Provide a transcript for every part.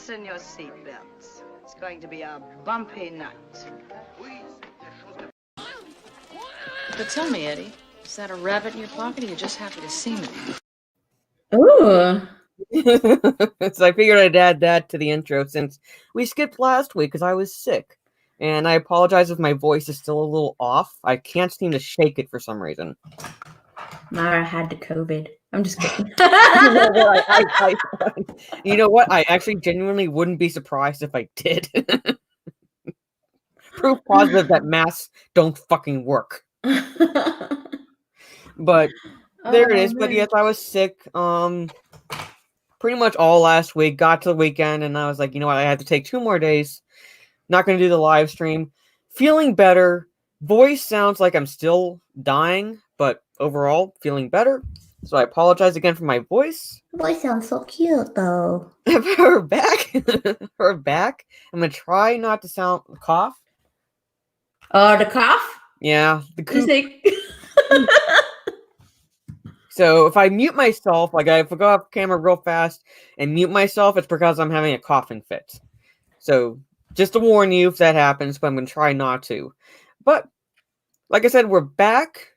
Fasten your seatbelts. It's going to be a bumpy night. But tell me, Eddie, is that a rabbit in your pocket, or you just happy to see me? Ooh. So I figured I'd add that to the intro since we skipped last week because I was sick. And I apologize if my voice is still a little off. I can't seem to shake it for some reason. Mara had the COVID. I'm just kidding. You know what? I actually genuinely wouldn't be surprised if I did. Proof positive that masks don't fucking work. But there it is. But yes, I was sick. Pretty much all last week. Got to the weekend, and I was like, you know what? I had to take 2 more days. Not going to do the live stream. Feeling better. Voice sounds like I'm still dying, but overall feeling better. So I apologize again for my voice. Voice sounds so cute, though. We're back. We're back. I'm going to try not to cough. The cough? Yeah. The Just like... So if I mute myself, like if I go off camera real fast and mute myself, it's because I'm having a coughing fit. So just to warn you if that happens, but I'm going to try not to. But like I said, we're back,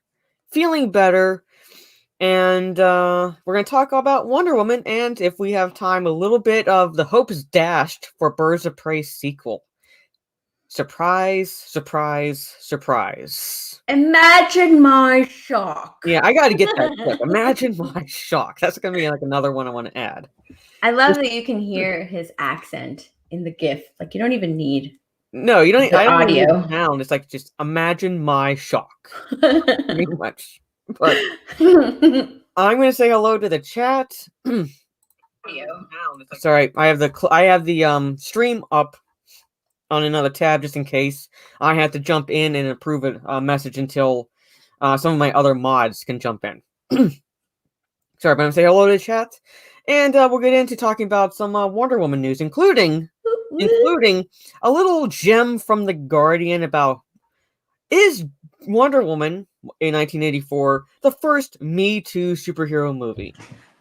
feeling better, and we're going to talk about Wonder Woman, and if we have time, a little bit of the hopes dashed for Birds of Prey sequel. Surprise, surprise, surprise. Imagine my shock. Yeah, I got to get that clip. Imagine my shock. That's going to be like another one I want to add. I love that you can hear his accent in the GIF. Like, you don't even need... No, you don't. I don't audio. need sound. It's like just imagine my shock. Pretty much. But I'm going to say hello to the chat. Sorry, I have the stream up on another tab just in case I have to jump in and approve a message until some of my other mods can jump in. Sorry, but I'm going to say hello to the chat, and we'll get into talking about some Wonder Woman news, including a little gem from The Guardian about, is Wonder Woman in 1984 the first Me Too superhero movie?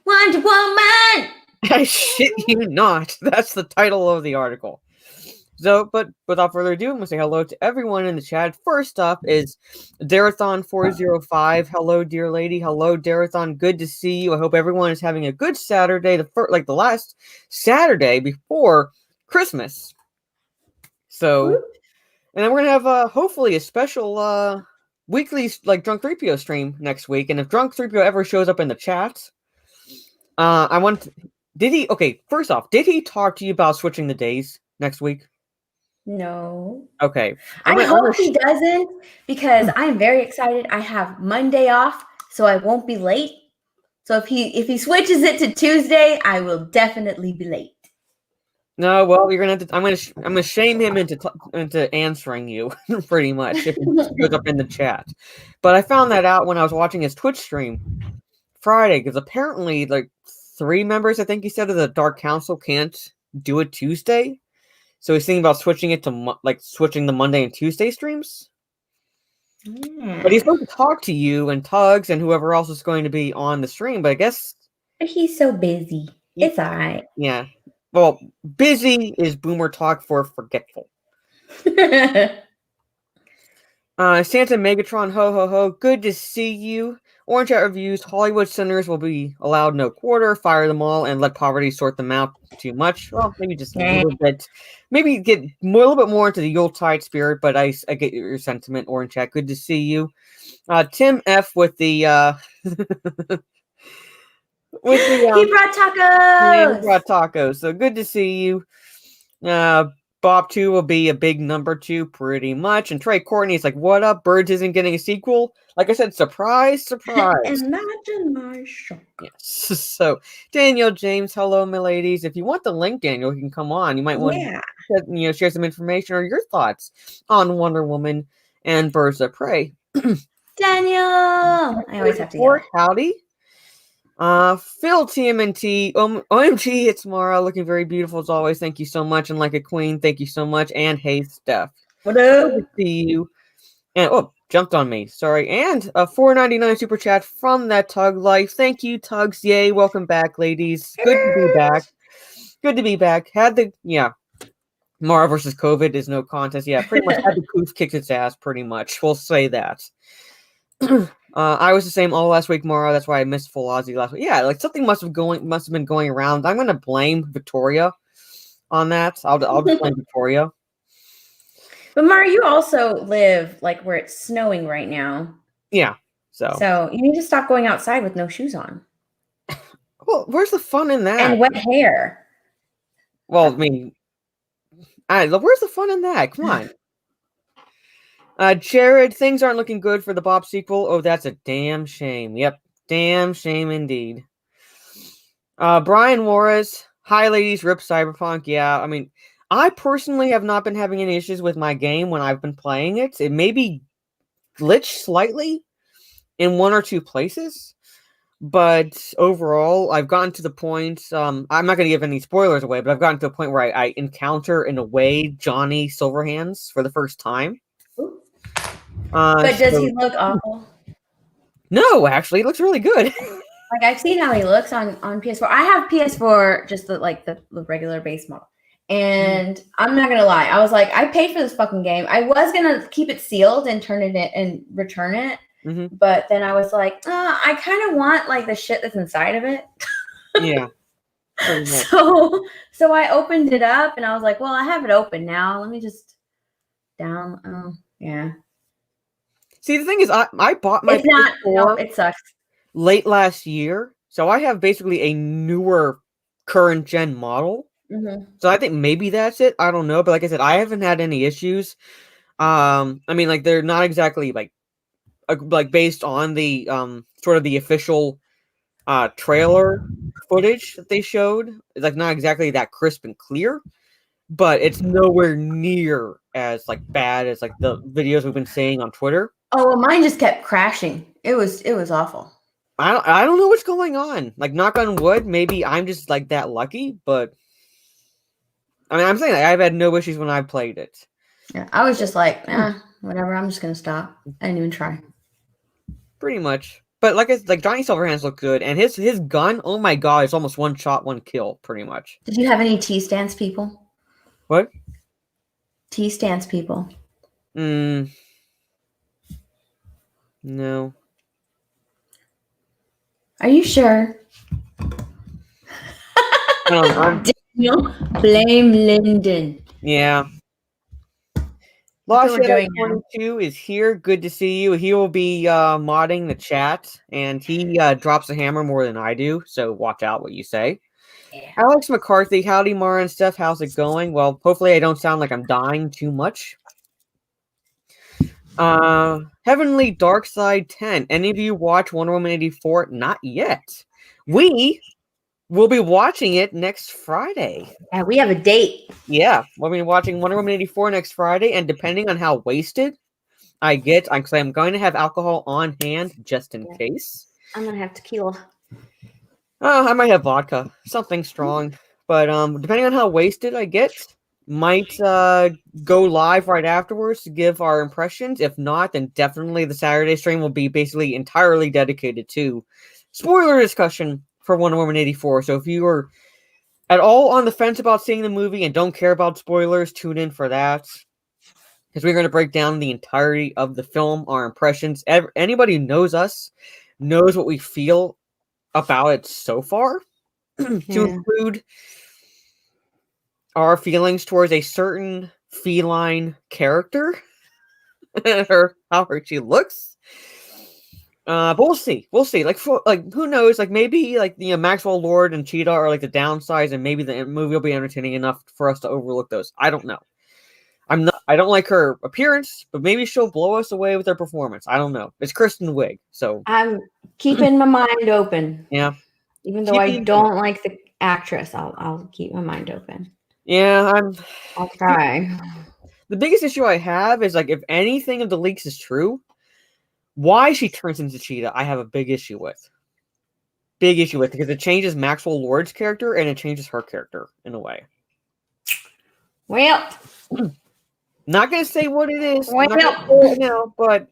Wonder Woman! I shit you not. That's the title of the article. So, but without further ado, I'm going to say hello to everyone in the chat. First up is Darathon405. Hello, dear lady. Hello, Darathon. Good to see you. I hope everyone is having a good Saturday, the last Saturday before Christmas. So, and then we're going to have hopefully a special weekly Drunk 3PO stream next week. And if Drunk 3PO ever shows up in the chat, first off, did he talk to you about switching the days next week? No. Okay. I hope he doesn't, because I'm very excited. I have Monday off, so I won't be late. So if he switches it to Tuesday, I will definitely be late. No, well, you're gonna have to. I'm gonna shame him into answering you pretty much if he goes up in the chat. But I found that out when I was watching his Twitch stream Friday, because apparently 3 members, I think he said, of the Dark Council can't do it Tuesday. So he's thinking about switching it to switching the Monday and Tuesday streams. But he's supposed to talk to you and Tugs and whoever else is going to be on the stream. But I guess he's so busy. It's all right. Yeah. Well, busy is boomer talk for forgetful. Santa Megatron, ho ho ho. Good to see you. Orange Hat Reviews, Hollywood sinners will be allowed no quarter, fire them all, and let poverty sort them out too much. Well, maybe just a little bit. Maybe get a little bit more into the Yuletide spirit, but I get your sentiment, Orange Hat. Good to see you. Tim F with the... he brought tacos! He brought tacos, so good to see you. Bob 2 will be a big number 2, pretty much. And Trey Courtney is like, what up? Birds isn't getting a sequel? Like I said, surprise, surprise. Imagine my shock. Yes. So, Daniel James, hello, my ladies. If you want the link, Daniel, you can come on. You might want to share some information or your thoughts on Wonder Woman and Birds of Prey. Daniel! I always have to yell. Howdy. Phil TMNT, OMG, it's Mara, looking very beautiful as always. Thank you so much. And like a queen, thank you so much. And hey, Steph. What up? Good to see you. And jumped on me. Sorry. And a $4.99 super chat from that Tug Life. Thank you, Tugs. Yay. Welcome back, ladies. Good to be back. Good to be back. Mara versus COVID is no contest. Yeah, pretty much had the Coof kicked its ass, pretty much. We'll say that. I was the same all last week, Mara. That's why I missed Full Aussie last week. Yeah, like something must have been going around. I'm gonna blame Victoria on that. I'll just blame Victoria. But Mara, you also live like where it's snowing right now. Yeah. So you need to stop going outside with no shoes on. Well, where's the fun in that? And wet hair. Well, I mean, where's the fun in that? Come on. Jared, things aren't looking good for the Bob sequel. Oh, that's a damn shame. Yep, damn shame indeed. Brian Juarez, hi ladies, rip Cyberpunk. Yeah, I mean, I personally have not been having any issues with my game when I've been playing it. It may be glitched slightly in one or two places, but overall, I've gotten to the point. I'm not going to give any spoilers away, but I've gotten to a point where I encounter, in a way, Johnny Silverhands for the first time. But does he look awful? No, actually, he looks really good. Like I've seen how he looks on PS4. I have PS4, just the regular base model. And I'm not gonna lie, I was like, I paid for this fucking game. I was gonna keep it sealed and turn it in and return it, but then I was like, I kind of want like the shit that's inside of it. Yeah. So I opened it up and I was like, well, I have it open now. Let me just yeah. See, the thing is, I bought my PS4 it sucks. Late last year, so I have basically a newer current gen model. So I think maybe that's it. I don't know, but like I said, I haven't had any issues. I mean, like they're not exactly like based on the sort of the official trailer footage that they showed. It's like not exactly that crisp and clear, but it's nowhere near as like bad as like the videos we've been seeing on Twitter. Oh, well, mine just kept crashing. It was awful. I don't know what's going on. Like, knock on wood, maybe I'm just like that lucky, but I mean, I'm saying like, I've had no issues when I played it. Yeah, I was just like, whatever. I'm just gonna stop. I didn't even try. Pretty much, but like Johnny Silverhands looked good, and his gun. Oh my god, it's almost one shot, one kill, pretty much. Did you have any T-stance people? What? T-stance people. No. Are you sure? Blame Lyndon. Yeah. Lost Jedi 22 is here. Good to see you. He will be modding the chat, and he drops a hammer more than I do, so watch out what you say. Yeah. Alex McCarthy, howdy, Mara and Steph. How's it going? Well, hopefully I don't sound like I'm dying too much. Heavenly Dark Side 10. Any of you watch Wonder Woman 84? Not yet. We will be watching it next Friday. Yeah, we have a date. Yeah, we'll be watching Wonder Woman 84 next Friday, and depending on how wasted I get, I'm going to have alcohol on hand just in case. I'm gonna have tequila. I might have vodka, something strong, but depending on how wasted I get, might go live right afterwards to give our impressions. If not, then definitely the Saturday stream will be basically entirely dedicated to spoiler discussion for Wonder Woman 84. So if you are at all on the fence about seeing the movie and don't care about spoilers, tune in for that, because we're going to break down the entirety of the film, our impressions. Anybody who knows us knows what we feel about it so far, to include our feelings towards a certain feline character, or how she looks. But we'll see. Like, who knows? Like, maybe like Maxwell Lord and Cheetah are like the downsides, and maybe the movie will be entertaining enough for us to overlook those. I don't know. I don't like her appearance, but maybe she'll blow us away with her performance. I don't know. It's Kristen Wiig, so I'm keeping my mind open. Yeah. Even though I don't like the actress, I'll keep my mind open. Yeah, I'll try. The biggest issue I have is like if anything of the leaks is true, why she turns into Cheetah, I have a big issue with. Because it changes Maxwell Lord's character and it changes her character in a way. Well, not gonna say what it is, well, but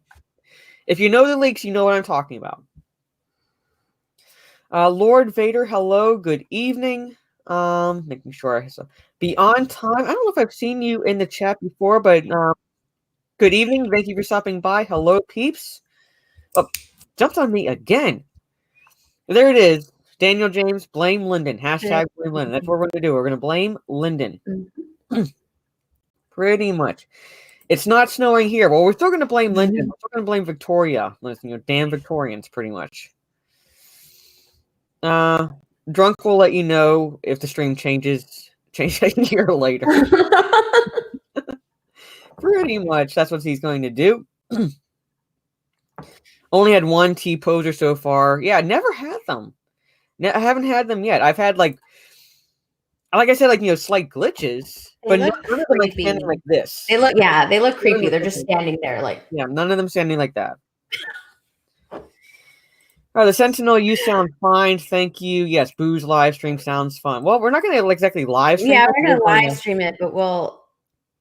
if you know the leaks, you know what I'm talking about. Lord Vader, hello, good evening. Making sure I be on time. I don't know if I've seen you in the chat before, but good evening. Thank you for stopping by. Hello, peeps. Oh, jumped on me again. There it is. Daniel James, blame Lyndon. Hashtag blame Lyndon. That's what we're going to do. We're going to blame Lyndon. Pretty much. It's not snowing here. Well, we're still going to blame Lyndon. We're still going to blame Victoria. Listen, damn Victorians, pretty much. Drunk will let you know if the stream changes a year later. Pretty much. That's what he's going to do. Only had one T-poser so far. Yeah, I never had them. I haven't had them yet. I've had like I said, slight glitches, but none of them like standing like this. They look creepy. They're just standing there, like none of them standing like that. Oh, the Sentinel, you sound fine. Thank you. Yes, Boo's live stream sounds fun. Well, we're not going to exactly live stream. Yeah, we're going to live stream it, but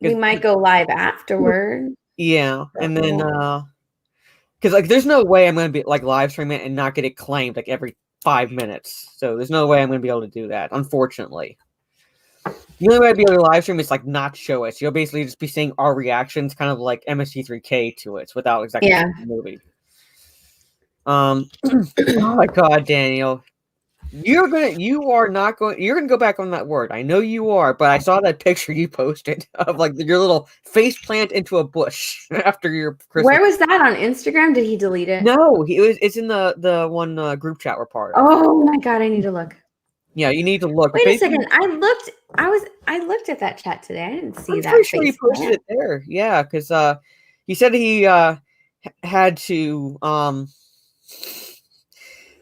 we might go live afterward. Yeah, and then because there's no way I'm going to be live stream it and not get it claimed every 5 minutes. So there's no way I'm going to be able to do that, unfortunately. The only way I'd be able to live stream is not show it. So you'll basically just be seeing our reactions, kind of like MST3K to it, without exactly seeing the movie. Oh my God, Daniel, you're gonna go back on that word. I know you are, but I saw that picture you posted of your little face plant into a bush after your Christmas. Where was that on Instagram? Did he delete it? No, it's in the one group chat we're part of. Oh my God, I need to look. Yeah, you need to look. Wait a second. I looked at that chat today. I didn't see that. I'm pretty sure he posted it there. Yeah, because he said he had to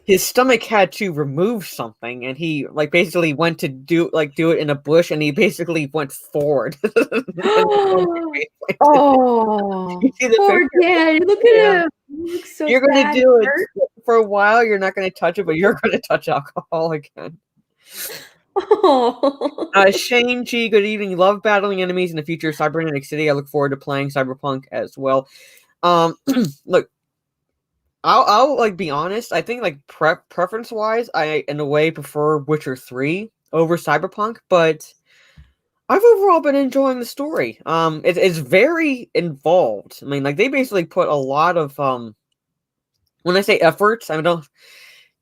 his stomach had to remove something, and he basically went to do it in a bush, and he basically went forward. Oh, poor dad! Look at him. He looks so you're gonna do it for a while. You're not gonna touch it, but you're gonna touch alcohol again. Oh. Shane G, good evening. Love battling enemies in the future of Cybernetic City. I look forward to playing Cyberpunk as well. Look. I'll be honest. I think preference wise, I in a way prefer Witcher 3 over Cyberpunk, but I've overall been enjoying the story. It's very involved. I mean, they basically put a lot of when I say efforts, I don't.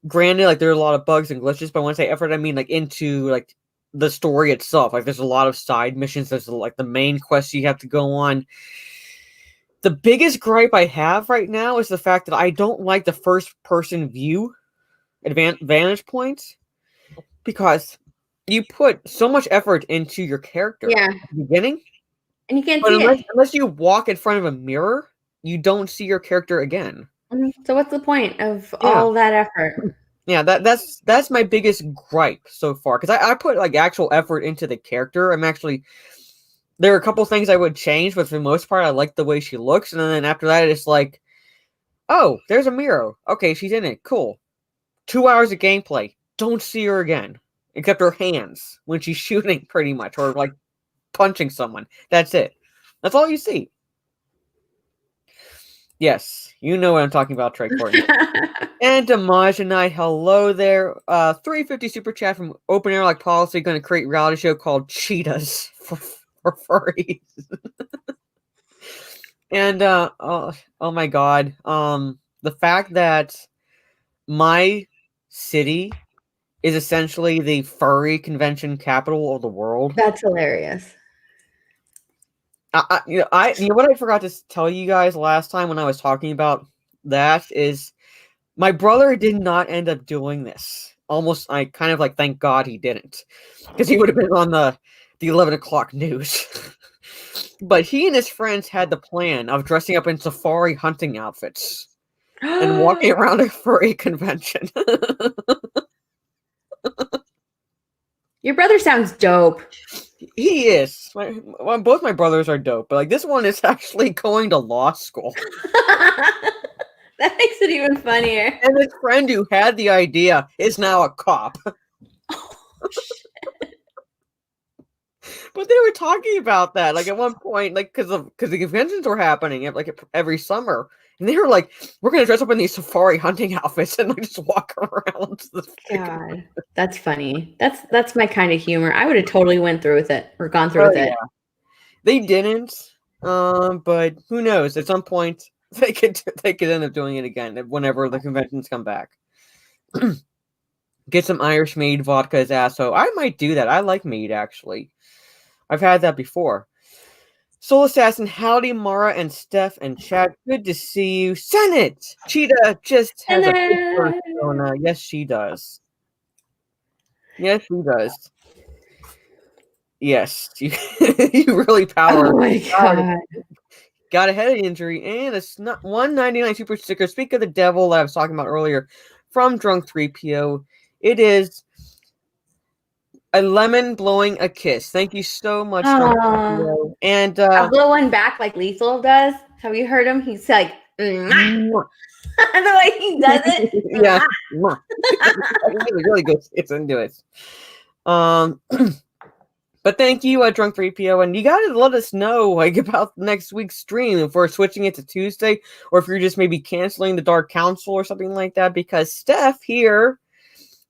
Granted, there are a lot of bugs and glitches, but when I say effort, I mean into the story itself. There's a lot of side missions. There's the main quest you have to go on. The biggest gripe I have right now is the fact that I don't like the first-person view vantage point, because you put so much effort into your character at the beginning, and you can't see it. Unless you walk in front of a mirror, you don't see your character again. So what's the point of all that effort? Yeah, that's my biggest gripe so far, because I put actual effort into the character. There are a couple things I would change, but for the most part, I like the way she looks. And then after that, it's oh, there's a mirror. Okay, she's in it. Cool. 2 hours of gameplay. Don't see her again. Except her hands when she's shooting, pretty much. Or, punching someone. That's it. That's all you see. Yes, you know what I'm talking about, Trey Courtney. And Damajanai, hello there. 350 super chat from Open Air Like Policy, going to create a reality show called Cheetahs for furries. And oh my God, the fact that my city is essentially the furry convention capital of the world. That's hilarious. What I forgot to tell you guys last time when I was talking about that is my brother did not end up doing this. Almost, I kind of thank God he didn't, because he would have been on the 11 o'clock news. But he and his friends had the plan of dressing up in safari hunting outfits and walking around a furry convention. Your brother sounds dope. He is. Both my brothers are dope, but this one is actually going to law school. That makes it even funnier. And his friend who had the idea is now a cop. Oh, shit. But they were talking about that, at one point, because the conventions were happening every summer, And they were like, "We're gonna dress up in these safari hunting outfits and like just walk around." God, that's funny. That's my kind of humor. I would have totally went through with it or gone through with it. They didn't, but who knows? At some point, they could end up doing it again whenever the conventions come back. Get some Irish Maid vodka as asso. I might do that. I like mead actually. I've had that before. Soul Assassin, howdy, Mara and Steph and Chad. Good to see you. Senate! Cheetah just has a big persona. Yes, she does. Yes, she does. Yes, you really power. Oh my God. Got a head injury and a 199 super sticker. Speak of the devil that I was talking about earlier from Drunk 3PO. It is a lemon blowing a kiss. Thank you so much, Drunk 3PO. And I'll blow one back like Lethal does. Have you heard him? He's like, the way he does it. Yeah. really good. It's into it. But thank you, Drunk 3PO, and you gotta let us know like about next week's stream if we're switching it to Tuesday, or if you're just maybe canceling the Dark Council or something like that, because Steph here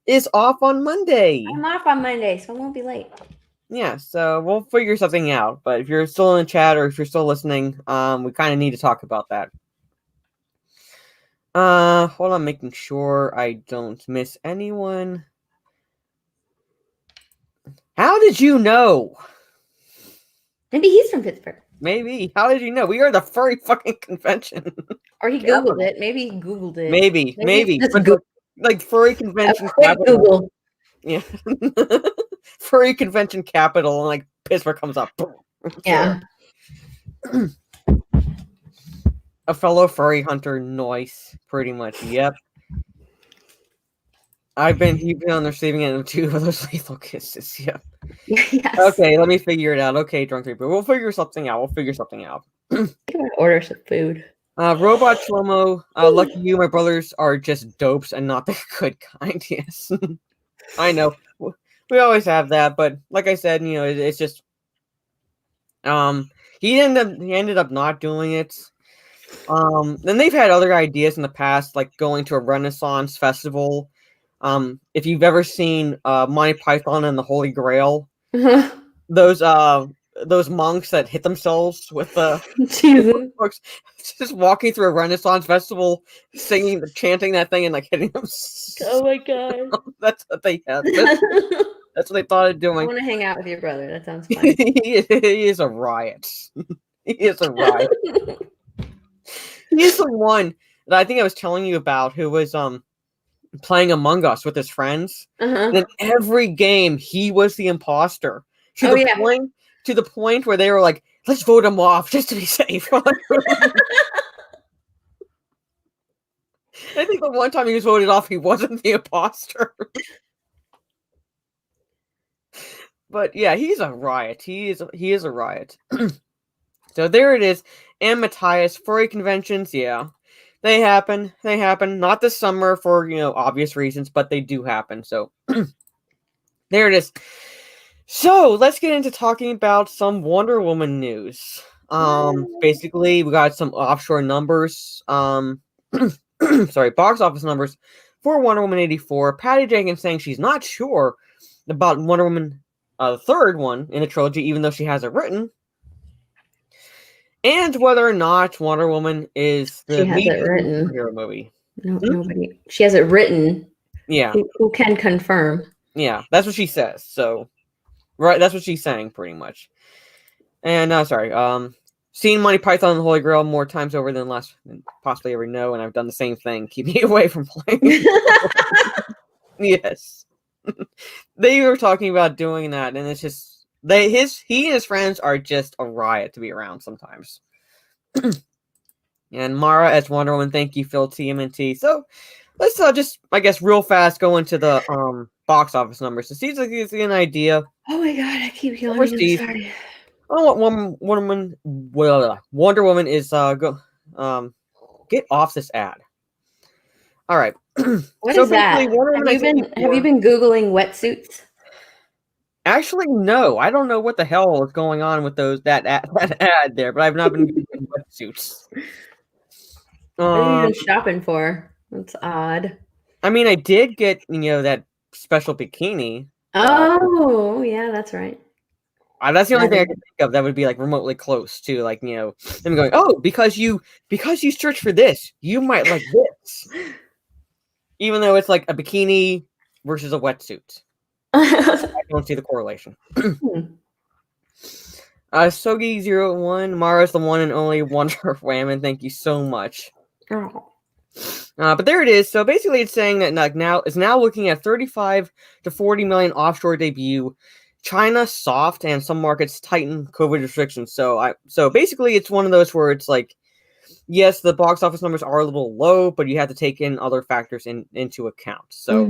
is off on Monday. I'm off on Monday, so I won't be late. Yeah, so we'll figure something out. But if you're still in the chat or if you're still listening, we kind of need to talk about that. Hold on, making sure I don't miss anyone. How did you know? Maybe he's from Pittsburgh. Maybe. How did you know? We are the furry fucking convention. Or he Googled it. Maybe he Googled it. Maybe. Just But like furry convention capital. Google. Yeah. Furry convention capital, and like Pittsburgh comes up. Yeah. A fellow furry hunter, noise, pretty much. Yep. You've been on the receiving end of 2 of those lethal kisses. Yep. Yes. Okay, let me figure it out. Okay, Drunk 3, but we'll figure something out. I'm gonna order some food. Robot Shlomo, lucky you, my brothers are just dopes and not the good kind. Yes. I know. We always have that, but like I said, it's just he ended up not doing it. Then they've had other ideas in the past, like going to a Renaissance festival. If you've ever seen Monty Python and the Holy Grail, those monks that hit themselves with the Jesus. just walking through a Renaissance festival, chanting that thing and like hitting them. Oh my God. That's what they had. That's what they thought of I doing. want to hang out with your brother. That sounds fun. He is a riot. He is a riot. He's the one that I think I was telling you about who was playing Among Us with his friends. And in every game, he was the imposter. To the point where they were like, let's vote him off just to be safe. I think the one time he was voted off, he wasn't the imposter. But yeah, he's a riot. He is a riot. So there it is. And Matthias, furry conventions, yeah. They happen. Not this summer for, obvious reasons, but they do happen. So there it is. So let's get into talking about some Wonder Woman news. Basically, we got some offshore numbers. Sorry, box office numbers for Wonder Woman 84. Patty Jenkins saying she's not sure about Wonder Woman, the third one in the trilogy, even though she has it written. And whether or not Wonder Woman is the superhero movie. No, nobody. She has it written. Yeah. Who can confirm? Yeah, that's what she says. So, right, that's what she's saying, pretty much. And seen Monty Python and the Holy Grail more times over than possibly ever know, and I've done the same thing. Keep me away from playing. Yes. They were talking about doing that, and it's just he and his friends are just a riot to be around sometimes. And Mara as Wonder Woman, thank you, Phil TMNT. So let's just, I guess, real fast go into the box office numbers to see if you get an idea. Oh my God, I keep yelling. Sorry. Oh, Wonder Woman is get off this ad. All right. What is that? Have you been Googling wetsuits? Actually, no. I don't know what the hell is going on with that ad there, but I've not been Googling wetsuits. What are you Um, just shopping for? That's odd. I mean, I did get that special bikini. Oh, yeah, that's right. That's the only That thing I is- can think of that would be like remotely close to like them going, oh, because you search for this, you might like this, even though it's like a bikini versus a wetsuit. I don't see the correlation. Sogi01, Mara's the one and only Wonder Woman. Thank you so much. Oh. But there it is. So basically, it's saying that now it's now looking at 35 to 40 million offshore debut. China soft and some markets tighten COVID restrictions. So basically, it's one of those where it's like, yes, the box office numbers are a little low, but you have to take in other factors into account. So,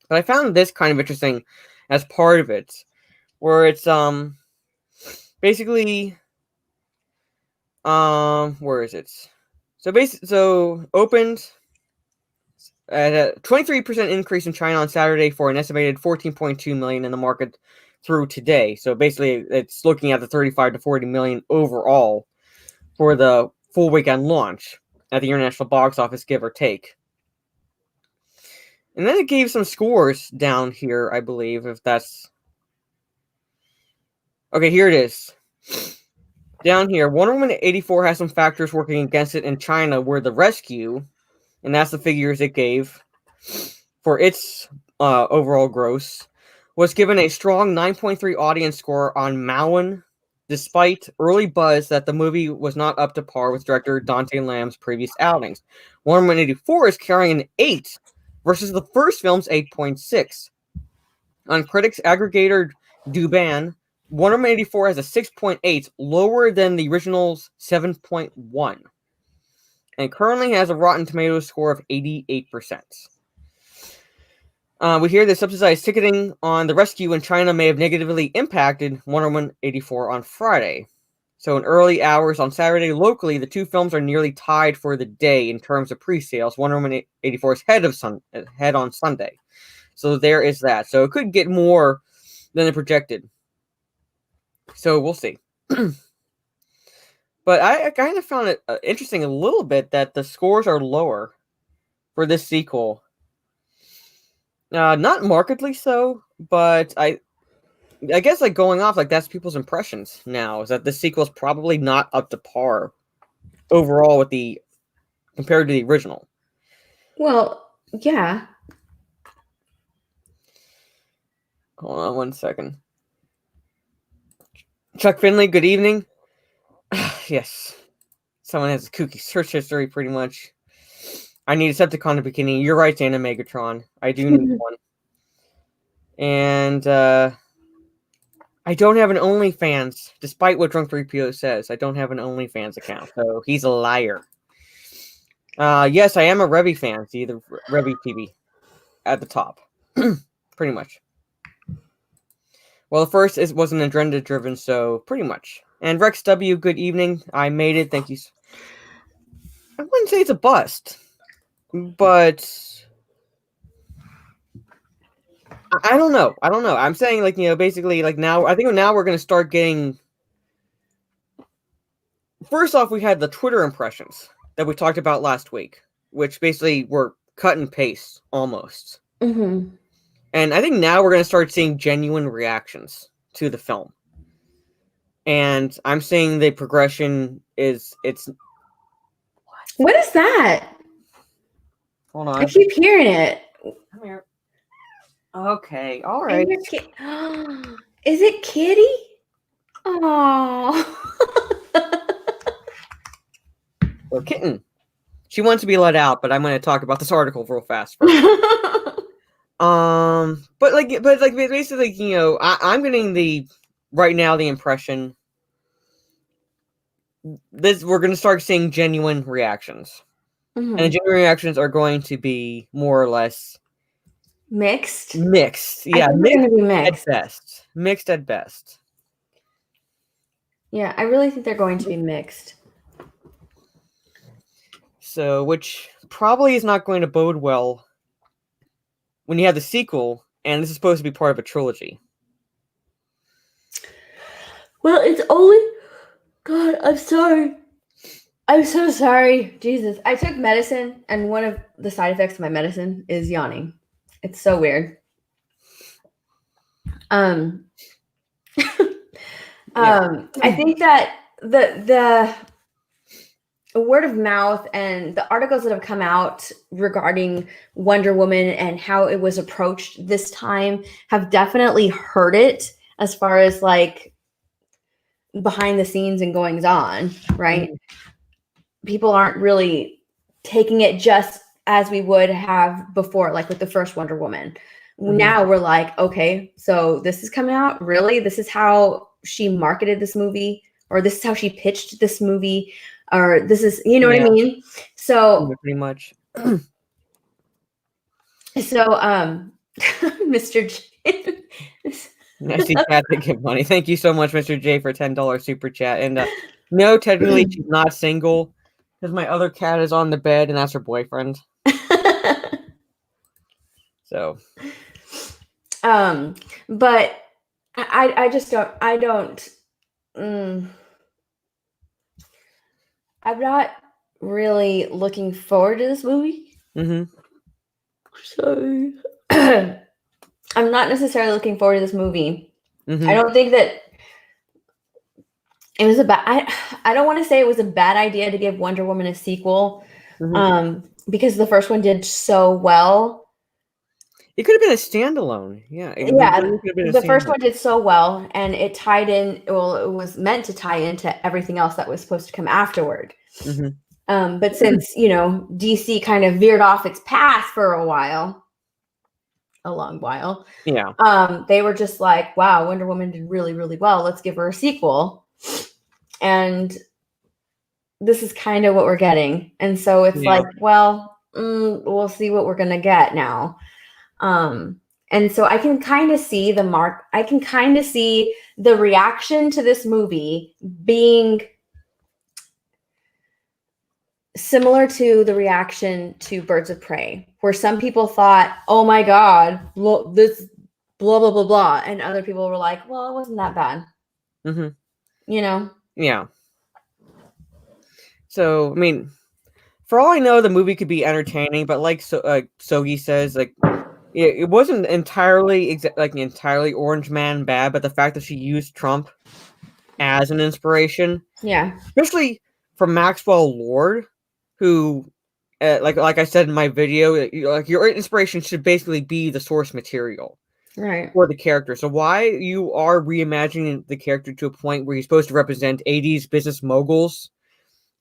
but I found this kind of interesting as part of it, where it's basically where is it? So opened at a 23% increase in China on Saturday for an estimated 14.2 million in the market through today. So basically, it's looking at the 35 to 40 million overall for the full weekend launch at the international box office, give or take. And then it gave some scores down here, I believe, if that's... Okay, here it is. Down here, Wonder Woman 84 has some factors working against it in China, where The Rescue, and that's the figures it gave for its overall gross, was given a strong 9.3 audience score on Mauen, despite early buzz that the movie was not up to par with director Dante Lamb's previous outings. Wonder Woman 84 is carrying an 8 versus the first film's 8.6. On critics aggregator Douban, Wonder Woman 84 has a 6.8, lower than the original's 7.1, and currently has a Rotten Tomatoes score of 88%. We hear that subsidized ticketing on The Rescue in China may have negatively impacted Wonder Woman 84 on Friday. So in early hours on Saturday, locally, the two films are nearly tied for the day in terms of pre-sales. Wonder Woman 84 is head on Sunday. So there is that. So it could get more than it projected. So we'll see. But I kind of found it interesting a little bit that the scores are lower for this sequel. Not markedly so, but I guess like going off like that's people's impressions now is that this sequel is probably not up to par overall with compared to the original. Well, yeah. Hold on 1 second. Chuck Finley, good evening. Yes. Someone has a kooky search history, pretty much. I need a Decepticon bikini. You're right, Dana Megatron. I do need one. And I don't have an OnlyFans, despite what Drunk 3PO says. I don't have an OnlyFans account, so he's a liar. Yes, I am a Revy fan. See the Revy TV at the top. Pretty much. Well, the first wasn't agenda-driven, so pretty much. And Rex W, good evening. I made it. Thank you. I wouldn't say it's a bust, but I don't know. I'm saying, like, basically, like, now, I think now we're going to start getting... First off, we had the Twitter impressions that we talked about last week, which basically were cut and paste, almost. Mm-hmm. And I think now we're going to start seeing genuine reactions to the film. And I'm saying the progression it's... What is that? Hold on. I keep hearing it. Come here. Okay, all right. Is it Kitty? Oh. Well, Kitten. She wants to be let out, but I'm going to talk about this article real fast first. But basically, I'm getting right now the impression we're going to start seeing genuine reactions. Mm-hmm. And the genuine reactions are going to be more or less Mixed. Yeah, mixed. at best. Mixed at best. Yeah, I really think they're going to be mixed. So, which probably is not going to bode well when you have the sequel, and this is supposed to be part of a trilogy. Well, it's only... God, I'm sorry. I'm so sorry. Jesus. I took medicine, and one of the side effects of my medicine is yawning. It's so weird. Um, I think that the word of mouth and the articles that have come out regarding Wonder Woman and how it was approached this time have definitely hurt it as far as like behind the scenes and goings on, right? People aren't really taking it just as we would have before, like with the first Wonder Woman. Now we're like, okay, so this is coming out. Really? This is how she marketed this movie, or this is how she pitched this movie, or this is, you know what I mean? So pretty much. So, Mr. J. I see Cat to give money. Thank you so much, Mr. J, for $10 super chat. And no, technically she's not single because my other cat is on the bed and that's her boyfriend. So, but I just don't. I'm not really looking forward to this movie. So I'm not necessarily looking forward to this movie. I don't think that it was a bad. I don't want to say it was a bad idea to give Wonder Woman a sequel, because the first one did so well. It could have been a standalone. Yeah. The first one did so well, and it tied in. Well, it was meant to tie into everything else that was supposed to come afterward. But since DC kind of veered off its path for a long while. Yeah. They were just like, wow, Wonder Woman did really, really well. Let's give her a sequel. And this is kind of what we're getting. And so it's like, well, we'll see what we're going to get now. And so I can kind of see I can kind of see the reaction to this movie being similar to the reaction to Birds of Prey, where some people thought, oh my God, this blah, blah, blah, blah. And other people were like, well, it wasn't that bad. Yeah. So, I mean, for all I know, the movie could be entertaining, but like Sogi says, like, it wasn't entirely entirely Orange Man bad, but the fact that she used Trump as an inspiration, especially for Maxwell Lord, who, like I said in my video, like your inspiration should basically be the source material, right, for the character. So why you are reimagining the character to a point where he's supposed to represent 80s business moguls,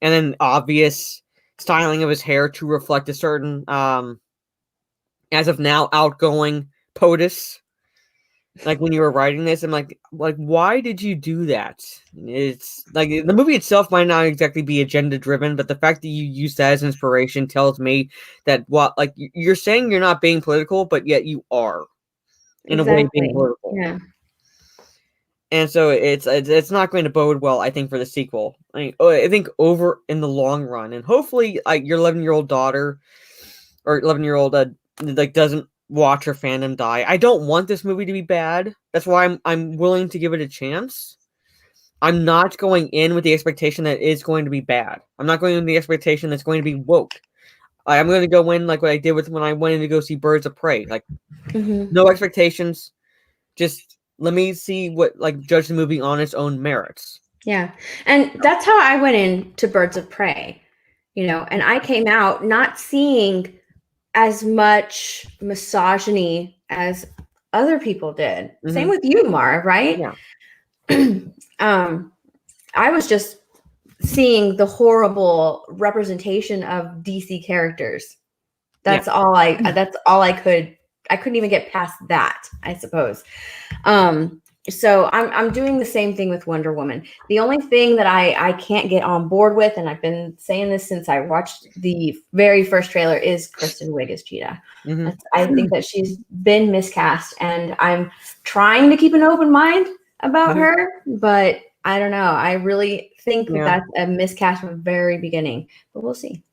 and then obvious styling of his hair to reflect a certain as of now outgoing POTUS. Like when you were writing this, I'm like why did you do that? It's like the movie itself might not exactly be agenda driven, but the fact that you use that as inspiration tells me that you're saying you're not being political, but yet you are in a way being political. Yeah. And so it's not going to bode well, I think, for the sequel. I think over in the long run, and hopefully, your 11-year-old daughter or 11-year-old doesn't watch her fandom die. I don't want this movie to be bad. That's why I'm willing to give it a chance. I'm not going in with the expectation that it's going to be bad. I'm not going in with the expectation that's going to be woke. I'm going to go in like what I did when I went in to go see Birds of Prey. Like, no expectations. Just let me see judge the movie on its own merits. Yeah. And that's how I went into Birds of Prey, and I came out not seeing as much misogyny as other people did. Same with you, Mar, right? Yeah. I was just seeing the horrible representation of DC characters. That's all I couldn't even get past that, I suppose. So I'm doing the same thing with Wonder Woman. The only thing that I can't get on board with, and I've been saying this since I watched the very first trailer, is Kristen Wiig as Cheetah. I think that she's been miscast, and I'm trying to keep an open mind about her, but I don't know. I really think that's a miscast from the very beginning, but we'll see.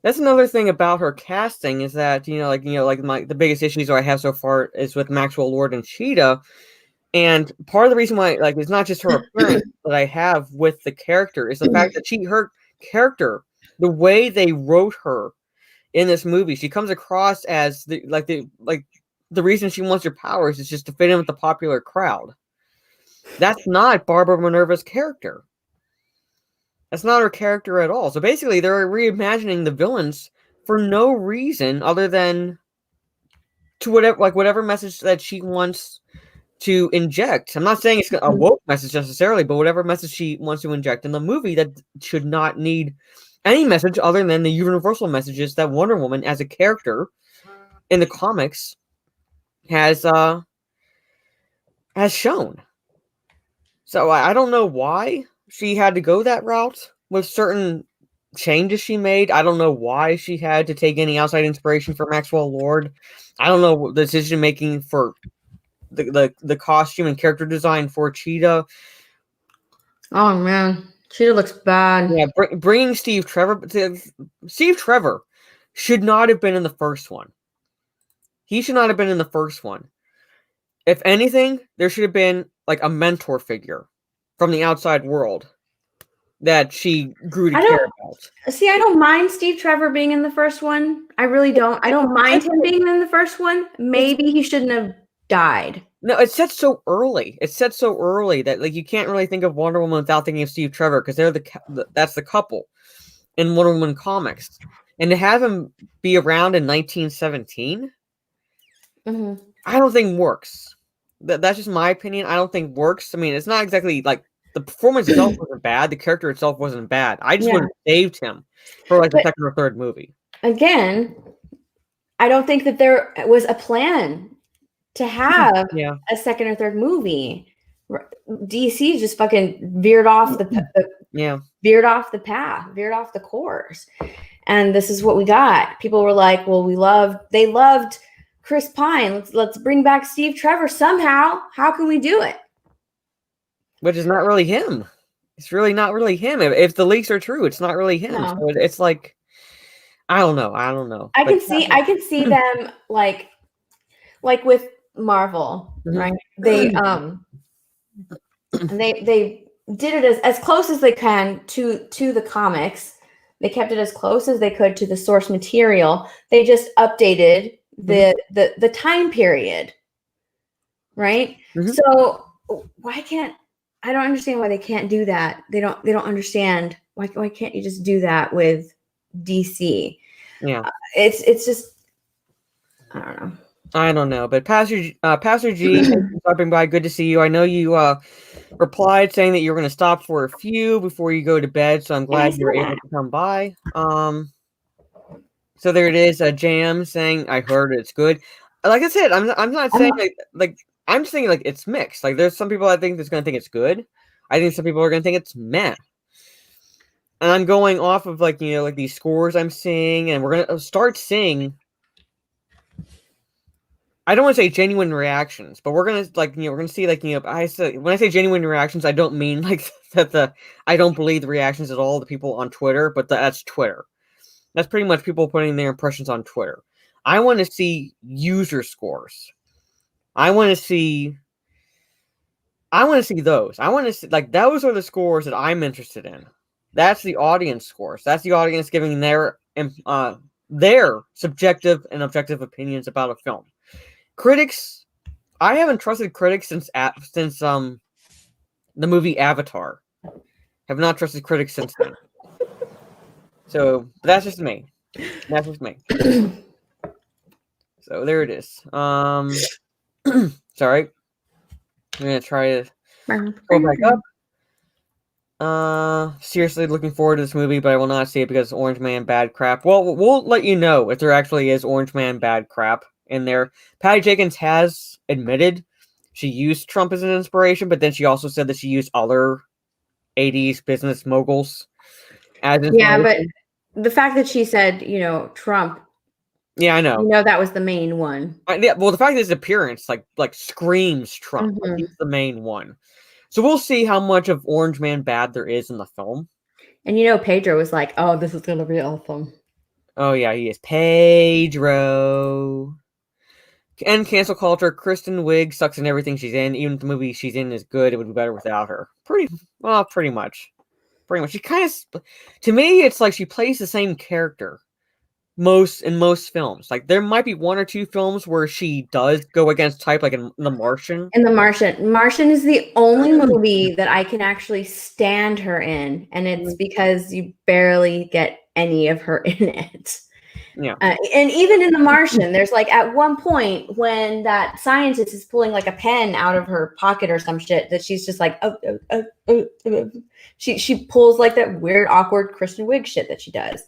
That's another thing about her casting is that, the biggest issues I have so far is with Maxwell Lord and Cheetah. And part of the reason why, it's not just her appearance that I have with the character is the fact that her character, the way they wrote her in this movie, she comes across as the reason she wants her powers is just to fit in with the popular crowd. That's not Barbara Minerva's character. That's not her character at all. So basically, they're reimagining the villains for no reason other than to whatever message that she wants to inject. I'm not saying it's a woke message necessarily, but whatever message she wants to inject in the movie that should not need any message other than the universal messages that Wonder Woman as a character in the comics has shown. So I don't know why she had to go that route with certain changes she made. I don't know why she had to take any outside inspiration from Maxwell Lord. I don't know the decision making for the costume and character design for Cheetah. Oh man, Cheetah looks bad. Yeah, bringing Steve Trevor should not have been in the first one. He should not have been in the first one. If anything, there should have been like a mentor figure from the outside world that she grew to care about. See, I don't mind Steve Trevor being in the first one. I really don't. I don't mind him being in the first one. Maybe he shouldn't have died. No, it's set so early. It's set so early that like you can't really think of Wonder Woman without thinking of Steve Trevor because they're that's the couple in Wonder Woman comics, and to have him be around in 1917, I don't think works. That's just my opinion. I don't think works. I mean, it's not exactly like the performance itself wasn't bad. The character itself wasn't bad. I just would have saved him for like the second or third movie. Again, I don't think that there was a plan to have a second or third movie. DC just fucking veered off the path, veered off the course. And this is what we got. People were like, well, they loved Chris Pine. Let's bring back Steve Trevor somehow. How can we do it? Which is not really him. It's really not really him. If the leaks are true, it's not really him. No. So it's like, I don't know. I can see them like with Marvel, right? They they did it as close as they can to the comics. They kept it as close as they could to the source material. They just updated the time period, right? So why can't I don't understand why they can't do that. They don't understand why can't you just do that with DC? Yeah, it's just I don't know. But Pastor G, stopping by. Good to see you. I know you replied saying that you were going to stop for a few before you go to bed, so I'm glad you were able to come by. So there it is. Jam saying, "I heard it's good." Like I said, I'm not saying like I'm just thinking like it's mixed. Like there's some people I think that's going to think it's good. I think some people are going to think it's meh. And I'm going off of like like these scores I'm seeing, and we're going to start seeing. I don't want to say genuine reactions, but we're gonna we're gonna see when I say genuine reactions, I don't mean like that I don't believe the reactions at all. The people on Twitter, but that's Twitter. That's pretty much people putting their impressions on Twitter. I want to see user scores. I want to see those. I want to see those are the scores that I'm interested in. That's the audience scores. That's the audience giving their subjective and objective opinions about a film. Critics, I haven't trusted critics since the movie Avatar. Have not trusted critics since then. So that's just me. That's just me. So there it is. Sorry. I'm gonna try to go back up. Seriously looking forward to this movie, but I will not see it because it's Orange Man bad crap. Well, we'll let you know if there actually is Orange Man bad crap in there. Patty Jenkins has admitted she used Trump as an inspiration, but then she also said that she used other 80s business moguls as inspiration. Yeah, but the fact that she said, Trump. Yeah, I know. That was the main one. Well, the fact that his appearance like screams Trump. Mm-hmm. He's the main one. So we'll see how much of Orange Man bad there is in the film. And Pedro was like, "Oh, this is gonna be awesome." Oh yeah, he is Pedro. And cancel culture. Kristen Wiig sucks in everything she's in. Even if the movie she's in is good, it would be better without her. Pretty much. Pretty much. She kind of, to me, it's like she plays the same character in most films. Like there might be one or two films where she does go against type, like in The Martian. In The Martian. Martian is the only movie that I can actually stand her in, and it's because you barely get any of her in it. Yeah. And even in The Martian, there's like at one point when that scientist is pulling like a pen out of her pocket or some shit that she's just like, she pulls like that weird, awkward Kristen Wiig shit that she does.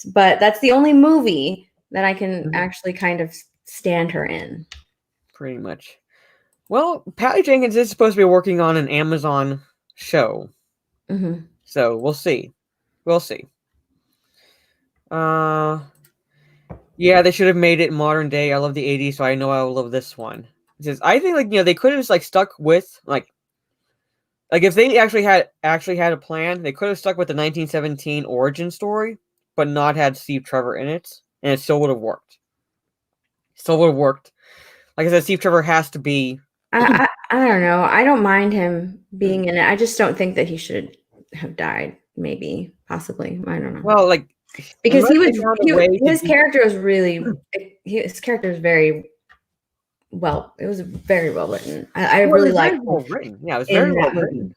But that's the only movie that I can actually kind of stand her in. Pretty much. Well, Patty Jenkins is supposed to be working on an Amazon show. Mm-hmm. So we'll see. We'll see. Yeah, they should have made it modern day. I love the 80s, so I know I will love this one. Because I think, like, they could have just, like, stuck with, like if they actually had a plan, they could have stuck with the 1917 origin story, but not had Steve Trevor in it, and it still would have worked. Like I said, Steve Trevor has to be. I don't know. I don't mind him being in it. I just don't think that he should have died. Maybe, possibly. I don't know. Well, like. Because his character was very well. It was very well written. I really liked it. Well written. Yeah, it was very well written.